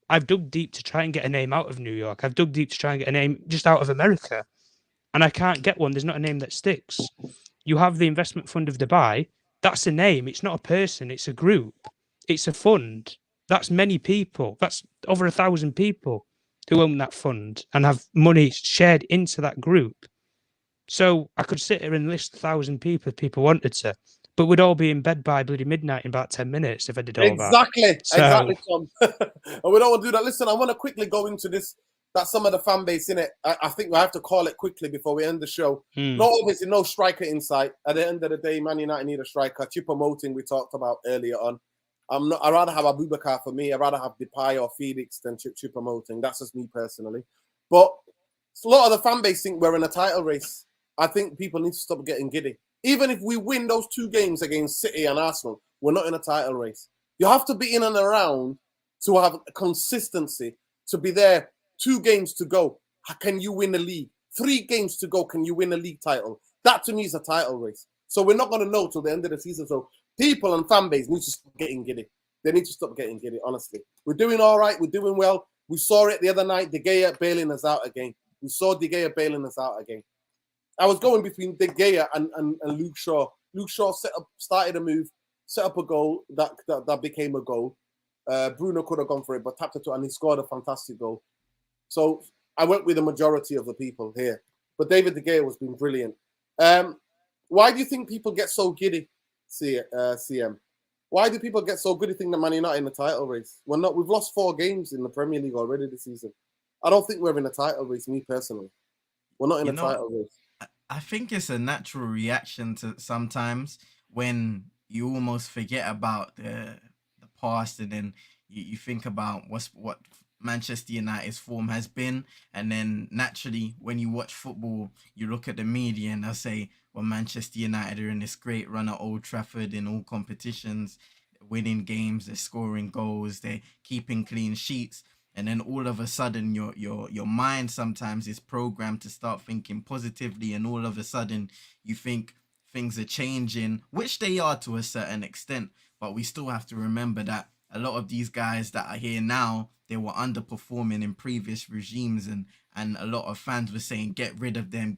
I've dug deep to try and get a name out of New York. I've dug deep to try and get a name just out of America. And I can't get one. There's not a name that sticks. You have the investment fund of Dubai. That's a name. It's not a person. It's a group. it's a fund. That's many people. That's over 1,000 people who own that fund and have money shared into that group. So I could sit here and list 1,000 people if people wanted to, but we'd all be in bed by bloody midnight in about 10 minutes if I did all Exactly, that. exactly, Tom. And we don't want to do that. Listen, I want to quickly go into this. That some of the fan base in it. I think I have to call it quickly before we end the show. No, obviously, no striker in sight. At the end of the day, Man United need a striker. Choupo-Moting we talked about earlier on. I'd rather have Abubakar for me. I'd rather have Depay or Felix than Choupo-Moting. That's just me personally. But a lot of the fan base think we're in a title race. I think people need to stop getting giddy. Even if we win those 2 games against City and Arsenal, we're not in a title race. You have to be in and around to have consistency, to be there. 2 games to go. Can you win the league? 3 games to go. Can you win a league title? That to me is a title race. So we're not going to know till the end of the season. So people and fan base need to stop getting giddy. They need to stop getting giddy, honestly. We're doing all right. We're doing well. We saw it the other night. De Gea bailing us out again. We saw De Gea bailing us out again. I was going between De Gea and Luke Shaw. Luke Shaw started a move, set up a goal that became a goal. Bruno could have gone for it, but tapped it to, and he scored a fantastic goal. So I went with the majority of the people here. But David De Gea has been brilliant. Why do you think people get so giddy, CM? Why do people get so giddy thinking that Man United in the title race? We're not. We've lost 4 games in the Premier League already this season. I don't think we're in a title race, me personally. We're not in a title race. I think it's a natural reaction to sometimes when you almost forget about the past and then you think about what Manchester United's form has been, and then naturally when you watch football you look at the media and they'll say, well, Manchester United are in this great run at Old Trafford in all competitions, winning games, they're scoring goals, they're keeping clean sheets, and then all of a sudden your mind sometimes is programmed to start thinking positively, and all of a sudden you think things are changing, which they are to a certain extent, but we still have to remember that a lot of these guys that are here now, they were underperforming in previous regimes, and a lot of fans were saying get rid of them.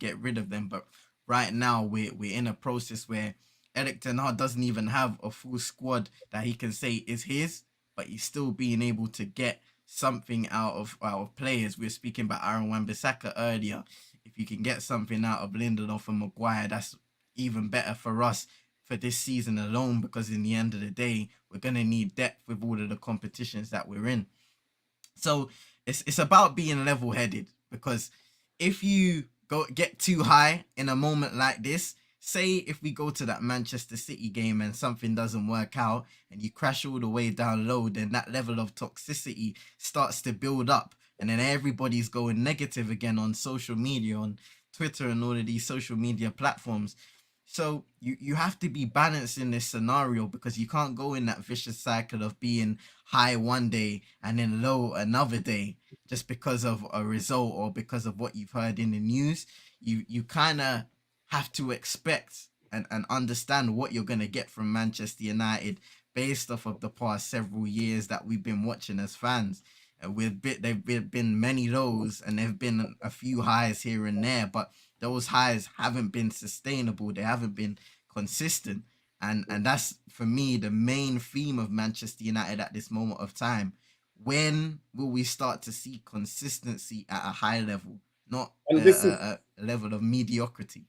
But right now we're in a process where Erik ten Hag doesn't even have a full squad that he can say is his, but he's still being able to get something out of players. We were speaking about Aaron Wan-Bissaka earlier. If you can get something out of Lindelof and Maguire, that's even better for us for this season alone, because in the end of the day, we're going to need depth with all of the competitions that we're in. So it's about being level-headed, because if you get too high in a moment like this, say if we go to that Manchester City game and something doesn't work out and you crash all the way down low, then that level of toxicity starts to build up, and then everybody's going negative again on social media, on Twitter and all of these social media platforms. So you have to be balanced in this scenario, because you can't go in that vicious cycle of being high one day and then low another day just because of a result or because of what you've heard in the news. You kind of have to expect and understand what you're going to get from Manchester United based off of the past several years that we've been watching as fans. There've been many lows and there've been a few highs here and there, but those highs haven't been sustainable. They haven't been consistent. And that's, for me, the main theme of Manchester United at this moment of time. When will we start to see consistency at a high level, not a level of mediocrity?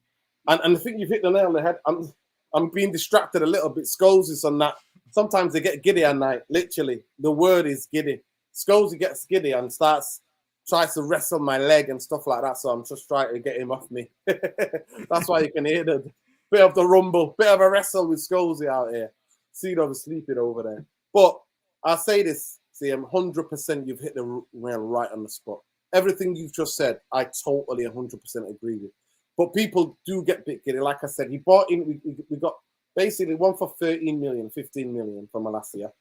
And I think you've hit the nail on the head. I'm being distracted a little bit. Scholes is on that. Sometimes they get giddy at night. Literally, the word is giddy. Scholes gets giddy and tries to wrestle my leg and stuff like that. So I'm just trying to get him off me. That's why you can hear the bit of the rumble, bit of a wrestle with Scholes out here. Cedar was sleeping over there. But I'll say this, CM, 100% you've hit the nail right on the spot. Everything you've just said, I totally 100% agree with. But people do get a bit giddy. Like I said, he bought in, we got basically one for 13 million, 15 million from last year.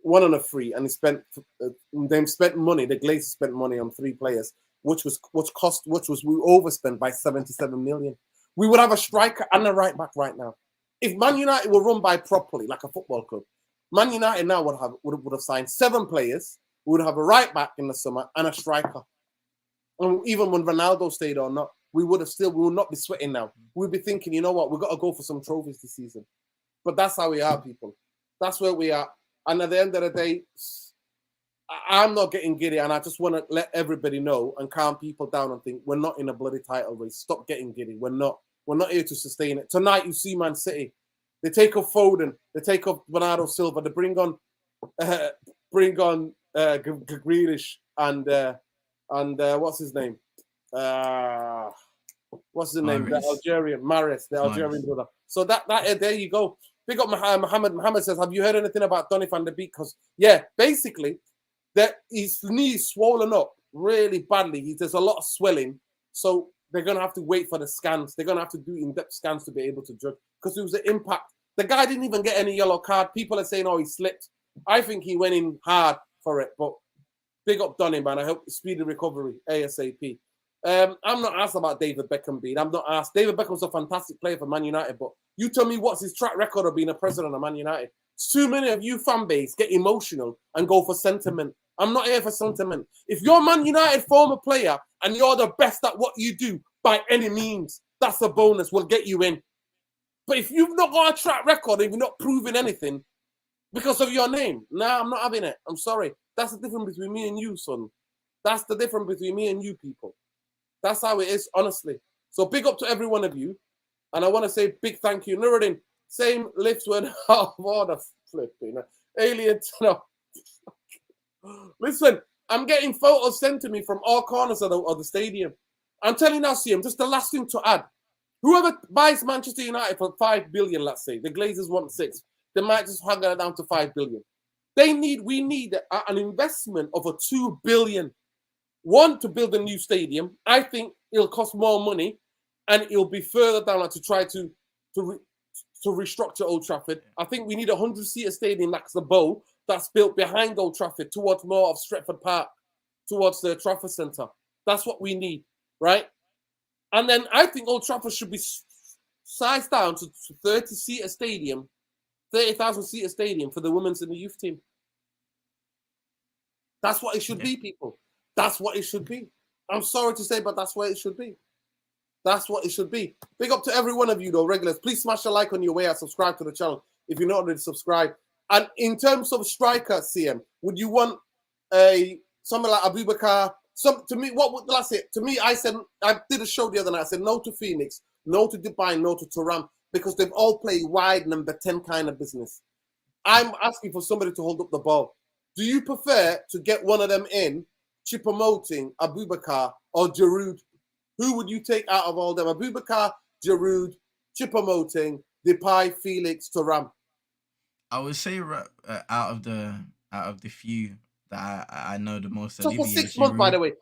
One on a free, and he spent money. The Glazer spent money on 3 players, which was we overspent by 77 million. We would have a striker and a right back right now. If Man United were run by properly, like a football club, Man United now would have signed 7 players. We would have a right back in the summer and a striker. And even when Ronaldo stayed or not, we would not be sweating now. We'd be thinking, you know what, we've got to go for some trophies this season. But that's how we are, people. That's where we are. And at the end of the day, I'm not getting giddy, and I just want to let everybody know and calm people down and think we're not in a bloody title race. Stop getting giddy. We're not. We're not here to sustain it. Tonight, you see Man City. They take off Foden. They take off Bernardo Silva. They bring on Grealish and what's his name? What's his name? The Algerian Mahrez, the Algerian brother. So that there you go. Big up Mohammed. Mohammed says, have you heard anything about Donny van de Beek? Because basically that his knee's swollen up really badly. There's a lot of swelling. So they're gonna have to wait for the scans. They're gonna have to do in-depth scans to be able to judge. Because it was an impact. The guy didn't even get any yellow card. People are saying, oh, he slipped. I think he went in hard for it. But big up Donny, man. I hope speedy recovery ASAP. I'm not asked about David Beckham being. I'm not asked. David Beckham's a fantastic player for Man United, but you tell me what's his track record of being a president of Man United. Too many of you fan base get emotional and go for sentiment. I'm not here for sentiment. If you're Man United former player and you're the best at what you do by any means, that's a bonus. We'll get you in. But if you've not got a track record and you're not proving anything because of your name, nah, I'm not having it. I'm sorry. That's the difference between me and you, son. That's the difference between me and you people. That's how it is, honestly. So big up to every one of you. And I want to say big thank you. Nuruddin, same lifts when half order flipping. Alien, no. Listen, I'm getting photos sent to me from all corners of the stadium. I'm telling you now, CM, just the last thing to add. Whoever buys Manchester United for 5 billion, let's say, the Glazers want 6. They might just hang it down to 5 billion. We need an investment of a 2 billion. One, to build a new stadium. I think it'll cost more money and it'll be further down to try to restructure Old Trafford. I think we need a 100-seater stadium like the Bow that's built behind Old Trafford towards more of Stretford Park, towards the Trafford Centre. That's what we need, right? And then I think Old Trafford should be sized down to 30-seater stadium, 30,000-seater stadium for the women's and the youth team. That's what it should be, people. That's what it should be. I'm sorry to say, but that's what it should be. That's what it should be. Big up to every one of you, though, regulars. Please smash a like on your way out. Subscribe to the channel if you're not already subscribed. And in terms of striker, CM, would you want someone like Abubakar? To me, what would I say? To me, I did a show the other night. I said no to Phoenix, no to Dubai, no to Turam, because they've all played wide number 10 kind of business. I'm asking for somebody to hold up the ball. Do you prefer to get one of them in, Choupo-Moting, Abubakar, or Giroud? Who would you take out of all them? Abubakar, Giroud, Choupo-Moting, Depay, Felix, Thuram. I would say out of the few that I know the most. So for 6 months, by the way,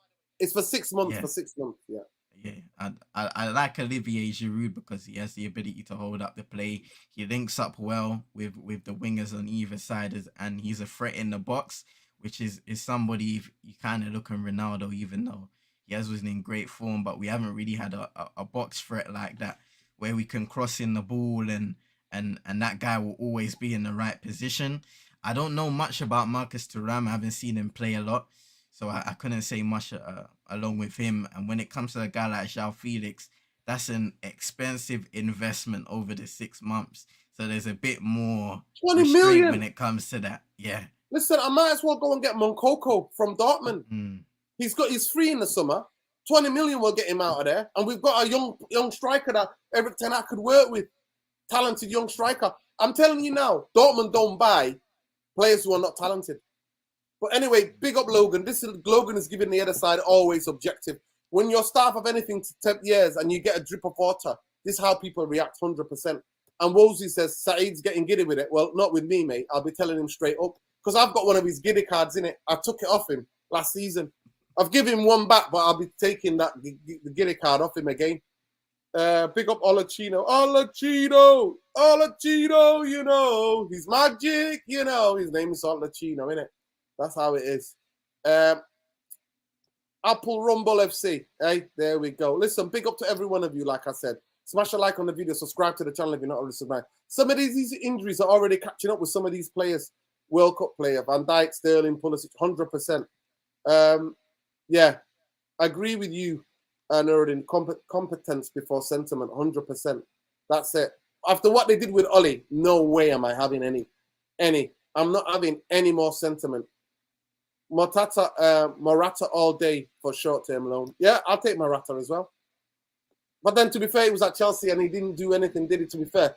it's for 6 months. Yeah. For 6 months, yeah. Yeah, I like Olivier Giroud because he has the ability to hold up the play. He links up well with the wingers on either side, and he's a threat in the box, which is somebody you kind of look on Ronaldo, even though he was in great form, but we haven't really had a box threat like that where we can cross in the ball and that guy will always be in the right position. I don't know much about Marcus Thuram. I haven't seen him play a lot, so I couldn't say much along with him. And when it comes to a guy like João Felix, that's an expensive investment over the 6 months. So there's a bit more 20 million when it comes to that. Yeah. Listen, I might as well go and get Moukoko from Dortmund. He's free in the summer. 20 million will get him out of there. And we've got a young striker that Everton I could work with. Talented young striker. I'm telling you now, Dortmund don't buy players who are not talented. But anyway, big up Logan. Logan is giving the other side always objective. When you're staff of anything to 10 years and you get a drip of water, this is how people react 100%. And Wozy says, Saeed's getting giddy with it. Well, not with me, mate. I'll be telling him straight up. Because I've got one of his giddy cards in it. I took it off him last season. I've given him one back, but I'll be taking the giddy card off him again. Big up Olachino. Olachino, you know. He's magic, you know. His name is Olachino, innit? That's how it is. Apple Rumble FC. Hey, there we go. Listen, big up to every one of you, like I said. Smash a like on the video. Subscribe to the channel if you're not already subscribed. Some of these injuries are already catching up with some of these players. World Cup player, Van Dijk, Sterling, Pulisic, 100%. Yeah, I agree with you, Nuruddin. Competence before sentiment, 100%. That's it. After what they did with Oli, no way am I having any. I'm not having any more sentiment. Morata all day for short-term loan. Yeah, I'll take Morata as well. But then, to be fair, he was at Chelsea and he didn't do anything, did he? To be fair,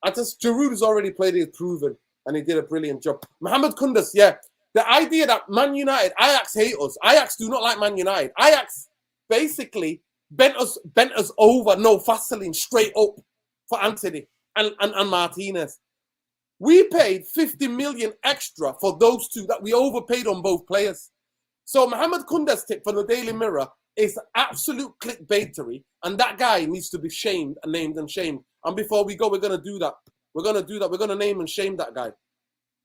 Giroud has already played it, proven, and he did a brilliant job. Mohamed Kundus, yeah. The idea that Man United, Ajax hate us. Ajax do not like Man United. Ajax basically bent us over, no Vaseline, straight up for Anthony and Martinez. We paid 50 million extra for those two that we overpaid on both players. So Mohamed Kundus tip from the Daily Mirror is absolute clickbaitery, and that guy needs to be shamed and named and shamed. And before we go, we're going to do that. We're going to do that. We're going to name and shame that guy.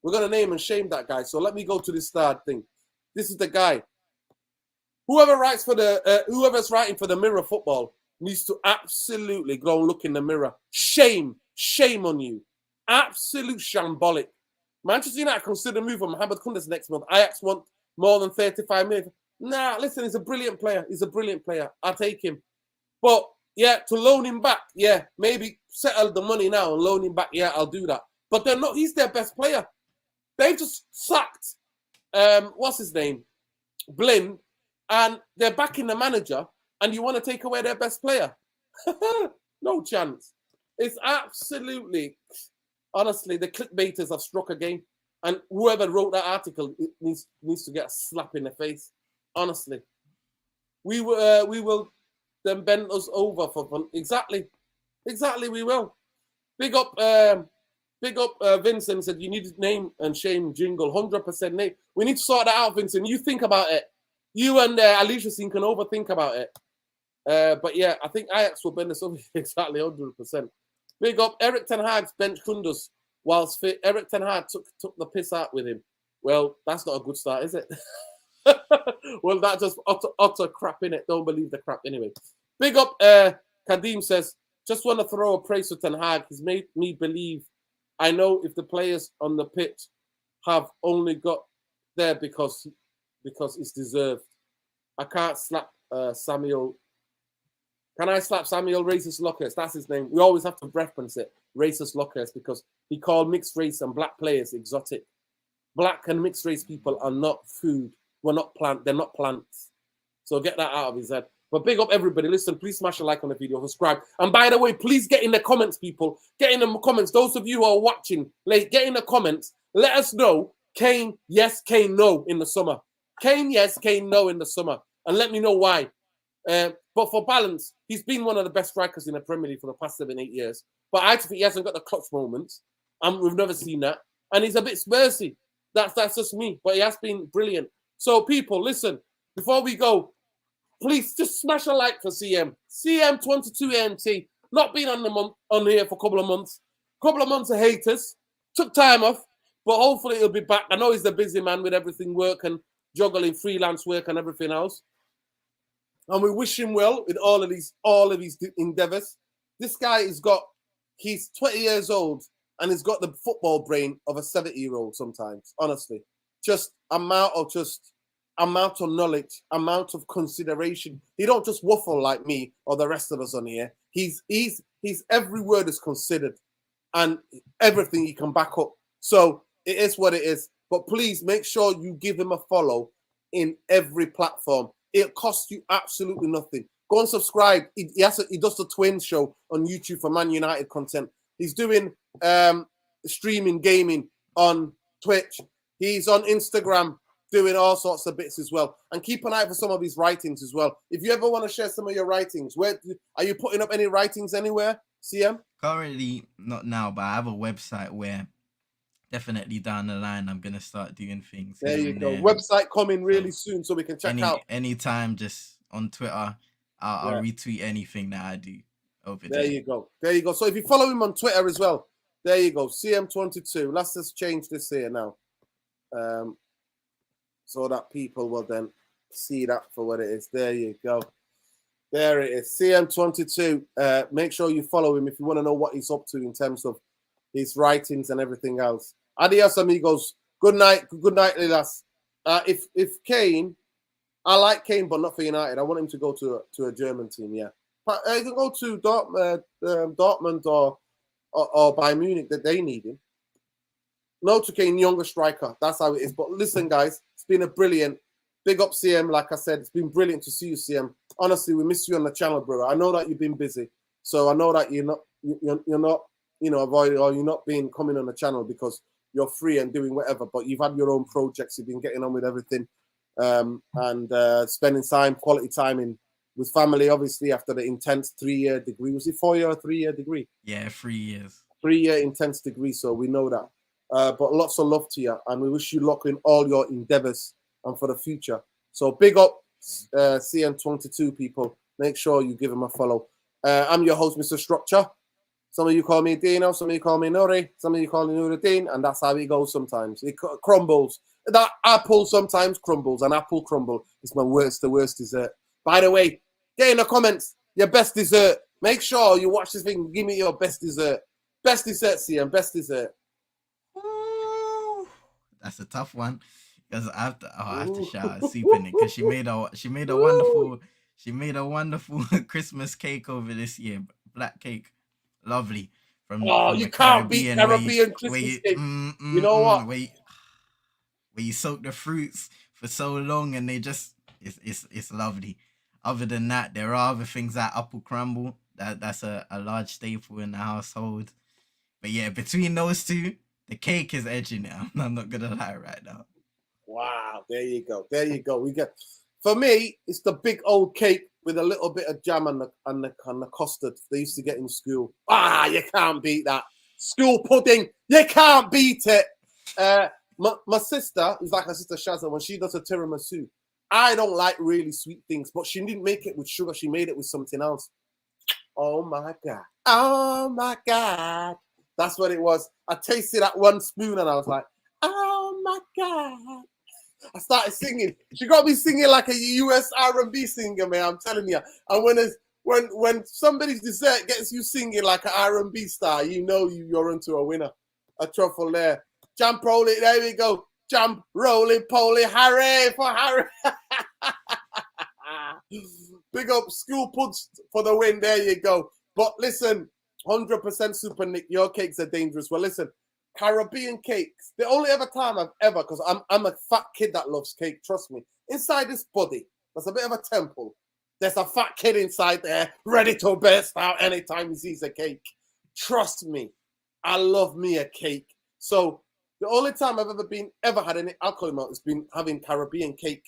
We're going to name and shame that guy. So let me go to this third thing. This is the guy. Whoever's writing for the Mirror Football needs to absolutely go and look in the mirror. Shame on you. Absolute shambolic. Manchester United consider moving Mohamed Kundus next month. Ajax want more than 35 million. Nah, listen, he's a brilliant player. He's a brilliant player. I'll take him. But, yeah, to loan him back, yeah, maybe settle the money now and loan him back, yeah, I'll do that. But they're not, he's their best player. They've just sacked, what's his name? Blind, and they're backing the manager, and you want to take away their best player? No chance. It's absolutely, honestly, the clickbaiters have struck again. And whoever wrote that article needs to get a slap in the face. Honestly, we will then bend us over for fun. Exactly, we will. Big up, Vincent said you need name and shame jingle. 100% name. We need to sort that out, Vincent. You think about it. You and Alicia Singh can overthink about it. But yeah, I think Ajax will bend us over exactly 100%. Big up Eric Ten Hag's bench Kundus whilst fit. Eric Ten Hag took the piss out with him. Well, that's not a good start, is it? Well, that's just utter crap, innit? Don't believe the crap anyway. Big up Kadim says, just want to throw a praise to Ten Hag. He's made me believe. I know if the players on the pitch have only got there because it's deserved. I can't slap Samuel. Can I slap Samuel Racist Lockhurst? That's his name. We always have to reference it, Racist Lockhurst, because he called mixed race and black players exotic. Black and mixed race people are not food. They're not plants. So get that out of his head. But big up everybody. Listen, please smash a like on the video, subscribe. And by the way, please get in the comments, people. Get in the comments. Those of you who are watching, get in the comments. Let us know Kane, yes, Kane, no in the summer. Kane, yes, Kane, no in the summer. And let me know why. But for balance, he's been one of the best strikers in the Premier League for the past 7-8 years. But I think he hasn't got the clutch moments. And we've never seen that. And he's a bit Spursy. That's just me. But he has been brilliant. So people, listen, before we go, please just smash a like for CM. CM22ANT, not been on here for a couple of months. Couple of months of haters. Took time off, but hopefully he'll be back. I know he's a busy man with everything work and juggling freelance work and everything else. And we wish him well with all of these endeavors. This guy he's 20 years old and he's got the football brain of a 70-year-old sometimes, honestly. Just amount of knowledge, amount of consideration. He don't just waffle like me or the rest of us on here. He's every word is considered and everything he can back up. So it is what it is. But please make sure you give him a follow in every platform. It'll cost you absolutely nothing. Go and subscribe. He does the Twin Show on YouTube for Man United content. He's doing streaming gaming on Twitch. He's on Instagram doing all sorts of bits as well. And keep an eye for some of his writings as well. If you ever want to share some of your writings, where are you putting up any writings anywhere, CM? Currently, not now, but I have a website where definitely down the line I'm going to start doing things. There you go. Website coming really soon so we can check out. Anytime, just on Twitter, I'll retweet anything that I do over there. There you go. There you go. So if you follow him on Twitter as well, there you go. CM22. Let's just change this here now. So that people will then see that for what it is. There you go. There it is. CM22. Make sure you follow him if you want to know what he's up to in terms of his writings and everything else. Adios, amigos. Good night. Good night, Lilas. If Kane, I like Kane, but not for United. I want him to go to a German team, yeah. But he can go to Dortmund or Bayern Munich that they need him. No to Kane, younger striker. That's how it is. But listen, guys, it's been a brilliant. Big up, CM. Like I said, it's been brilliant to see you, CM. Honestly, we miss you on the channel, brother. I know that you've been busy, so I know that you're not, avoiding or you're not being coming on the channel because you're free and doing whatever. But you've had your own projects. You've been getting on with everything, and spending quality time with family. Obviously, after the intense 3-year degree, was it 4-year or 3-year degree? Yeah, 3 years. 3-year intense degree. So we know that. But lots of love to you, and we wish you luck in all your endeavors and for the future. So big up CM22 people. Make sure you give him a follow. I'm your host, Mr. Structure. Some of you call me Dino, some of you call me Nuri, some of you call me Nuruddin, and that's how it goes sometimes. It crumbles. That apple sometimes crumbles. An apple crumble is the worst dessert. By the way, get in the comments your best dessert. Make sure you watch this thing. Give me your best dessert. Best dessert, CM. Best dessert. Ooh, that's a tough one because I have to shout out Soup in it because she made a wonderful Christmas cake over this year. Black cake, lovely. From you the can't beat Caribbean Christmas cake. You know what? Where you soak the fruits for so long and they just it's lovely. Other than that, there are other things like apple crumble. That's a large staple in the household. But yeah, between those two, the cake is edging it. I'm not gonna lie right now. Wow, there you go. There you go. For me, it's the big old cake with a little bit of jam and the custard they used to get in school. You can't beat that. School pudding, you can't beat it. My sister, who's like her sister Shazza, when she does a tiramisu, I don't like really sweet things, but she didn't make it with sugar. She made it with something else. Oh my God. Oh my God. That's what it was. I tasted that one spoon and I was like, oh my God. I started singing. She got me singing like a US R&B singer, man. I'm telling you. And when somebody's dessert gets you singing like an R&B star, you know you're into a winner. A truffle there. Jump roll it. There we go. Jump roll it, Polly. Hooray for Harry. Big up School Puds for the win. There you go. But listen, 100% Super Nick, your cakes are dangerous. Well, listen, Caribbean cakes, the only time I've ever, because I'm a fat kid that loves cake, trust me. Inside this body, there's a bit of a temple. There's a fat kid inside there, ready to burst out anytime he sees a cake. Trust me, I love me a cake. So the only time I've ever had any alcohol in my mouth has been having Caribbean cake.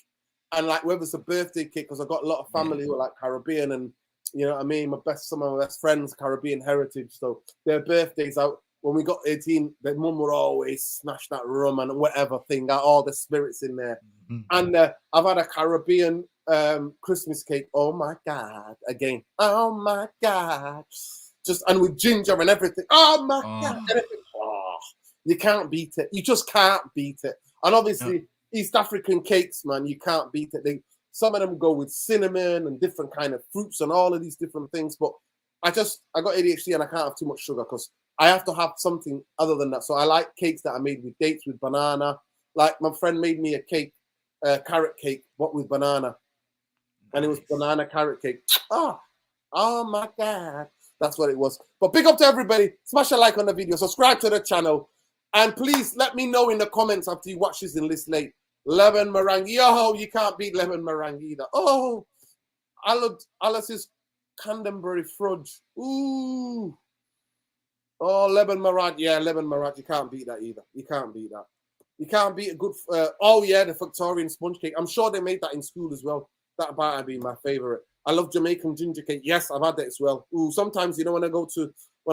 And like whether it's a birthday cake, because I've got a lot of family who are like Caribbean, and you know what I mean, some of my best friends, Caribbean heritage. So their birthdays out. When we got 18, their mum would always smash that rum and whatever thing, got all the spirits in there. Mm-hmm. And I've had a Caribbean Christmas cake. Oh my God. Again. Oh my God. And with ginger and everything. Oh my God. You can't beat it. You just can't beat it. And obviously, East African cakes, man, you can't beat it. Some of them go with cinnamon and different kind of fruits and all of these different things. But I got ADHD and I can't have too much sugar because I have to have something other than that. So I like cakes that are made with dates, with banana. Like my friend made me a cake, carrot cake, but with banana. And it was banana carrot cake. Oh my God. That's what it was. But big up to everybody. Smash a like on the video. Subscribe to the channel. And please let me know in the comments after you watch this in this late. Lemon meringue. Yo, you can't beat lemon meringue either. Oh, Alice's Canterbury fudge. Ooh. Oh, lemon meringue. Yeah, lemon meringue. You can't beat that either. You can't beat that. You can't beat a good... the Victorian sponge cake. I'm sure they made that in school as well. That might be my favorite. I love Jamaican ginger cake. Yes, I've had that as well. Ooh, sometimes, when I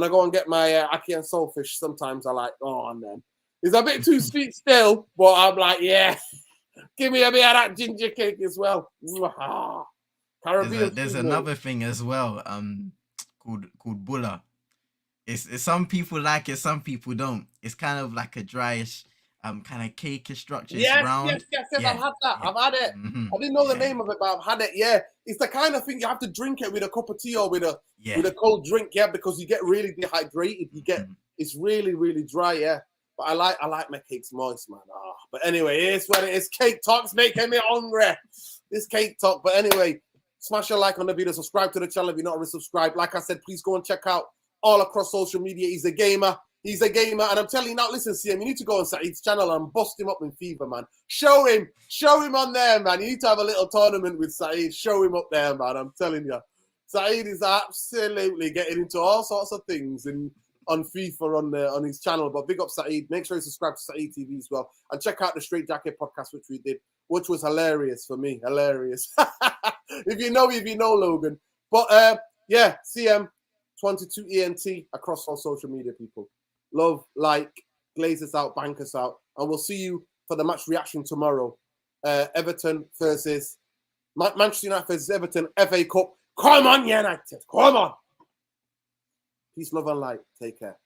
go and get my ackee and saltfish, sometimes I like, man. It's a bit too sweet still, but I'm like, yeah. Give me a bit of that ginger cake as well. Caribbean. There's another thing as well, called bulla. It's some people like it, some people don't. It's kind of like a dryish, kind of cakey structure. Yes, it's round. Yes. Yeah. I've had that. I've had it. Mm-hmm. I didn't know the name of it, but I've had it. Yeah, it's the kind of thing you have to drink it with a cup of tea or with a cold drink. Yeah, because you get really dehydrated. It's really, really dry. Yeah, but I like my cakes moist, man. But anyway, it's what it is. Cake talk's making me hungry. This cake talk. But anyway, smash a like on the video. Subscribe to the channel if you're not already subscribed. Like I said, please go and check out all across social media. He's a gamer. He's a gamer, and I'm telling you now, listen, CM, you need to go on Saeed's channel and bust him up in FIFA, man. Show him on there, man. You need to have a little tournament with Saeed. Show him up there, man. I'm telling you. Saeed is absolutely getting into all sorts of things on FIFA on his channel. But big up Saeed. Make sure you subscribe to Saeed TV as well. And check out the Straight Jacket podcast, which we did, which was hilarious for me. Hilarious. If you know, Logan. But yeah, CM 22 ENT across all social media, people. Love, like, Glazers out, bankers out. And we'll see you for the match reaction tomorrow. Everton versus Manchester United versus Everton, FA Cup. Come on, United. Come on. Peace, love, and light. Take care.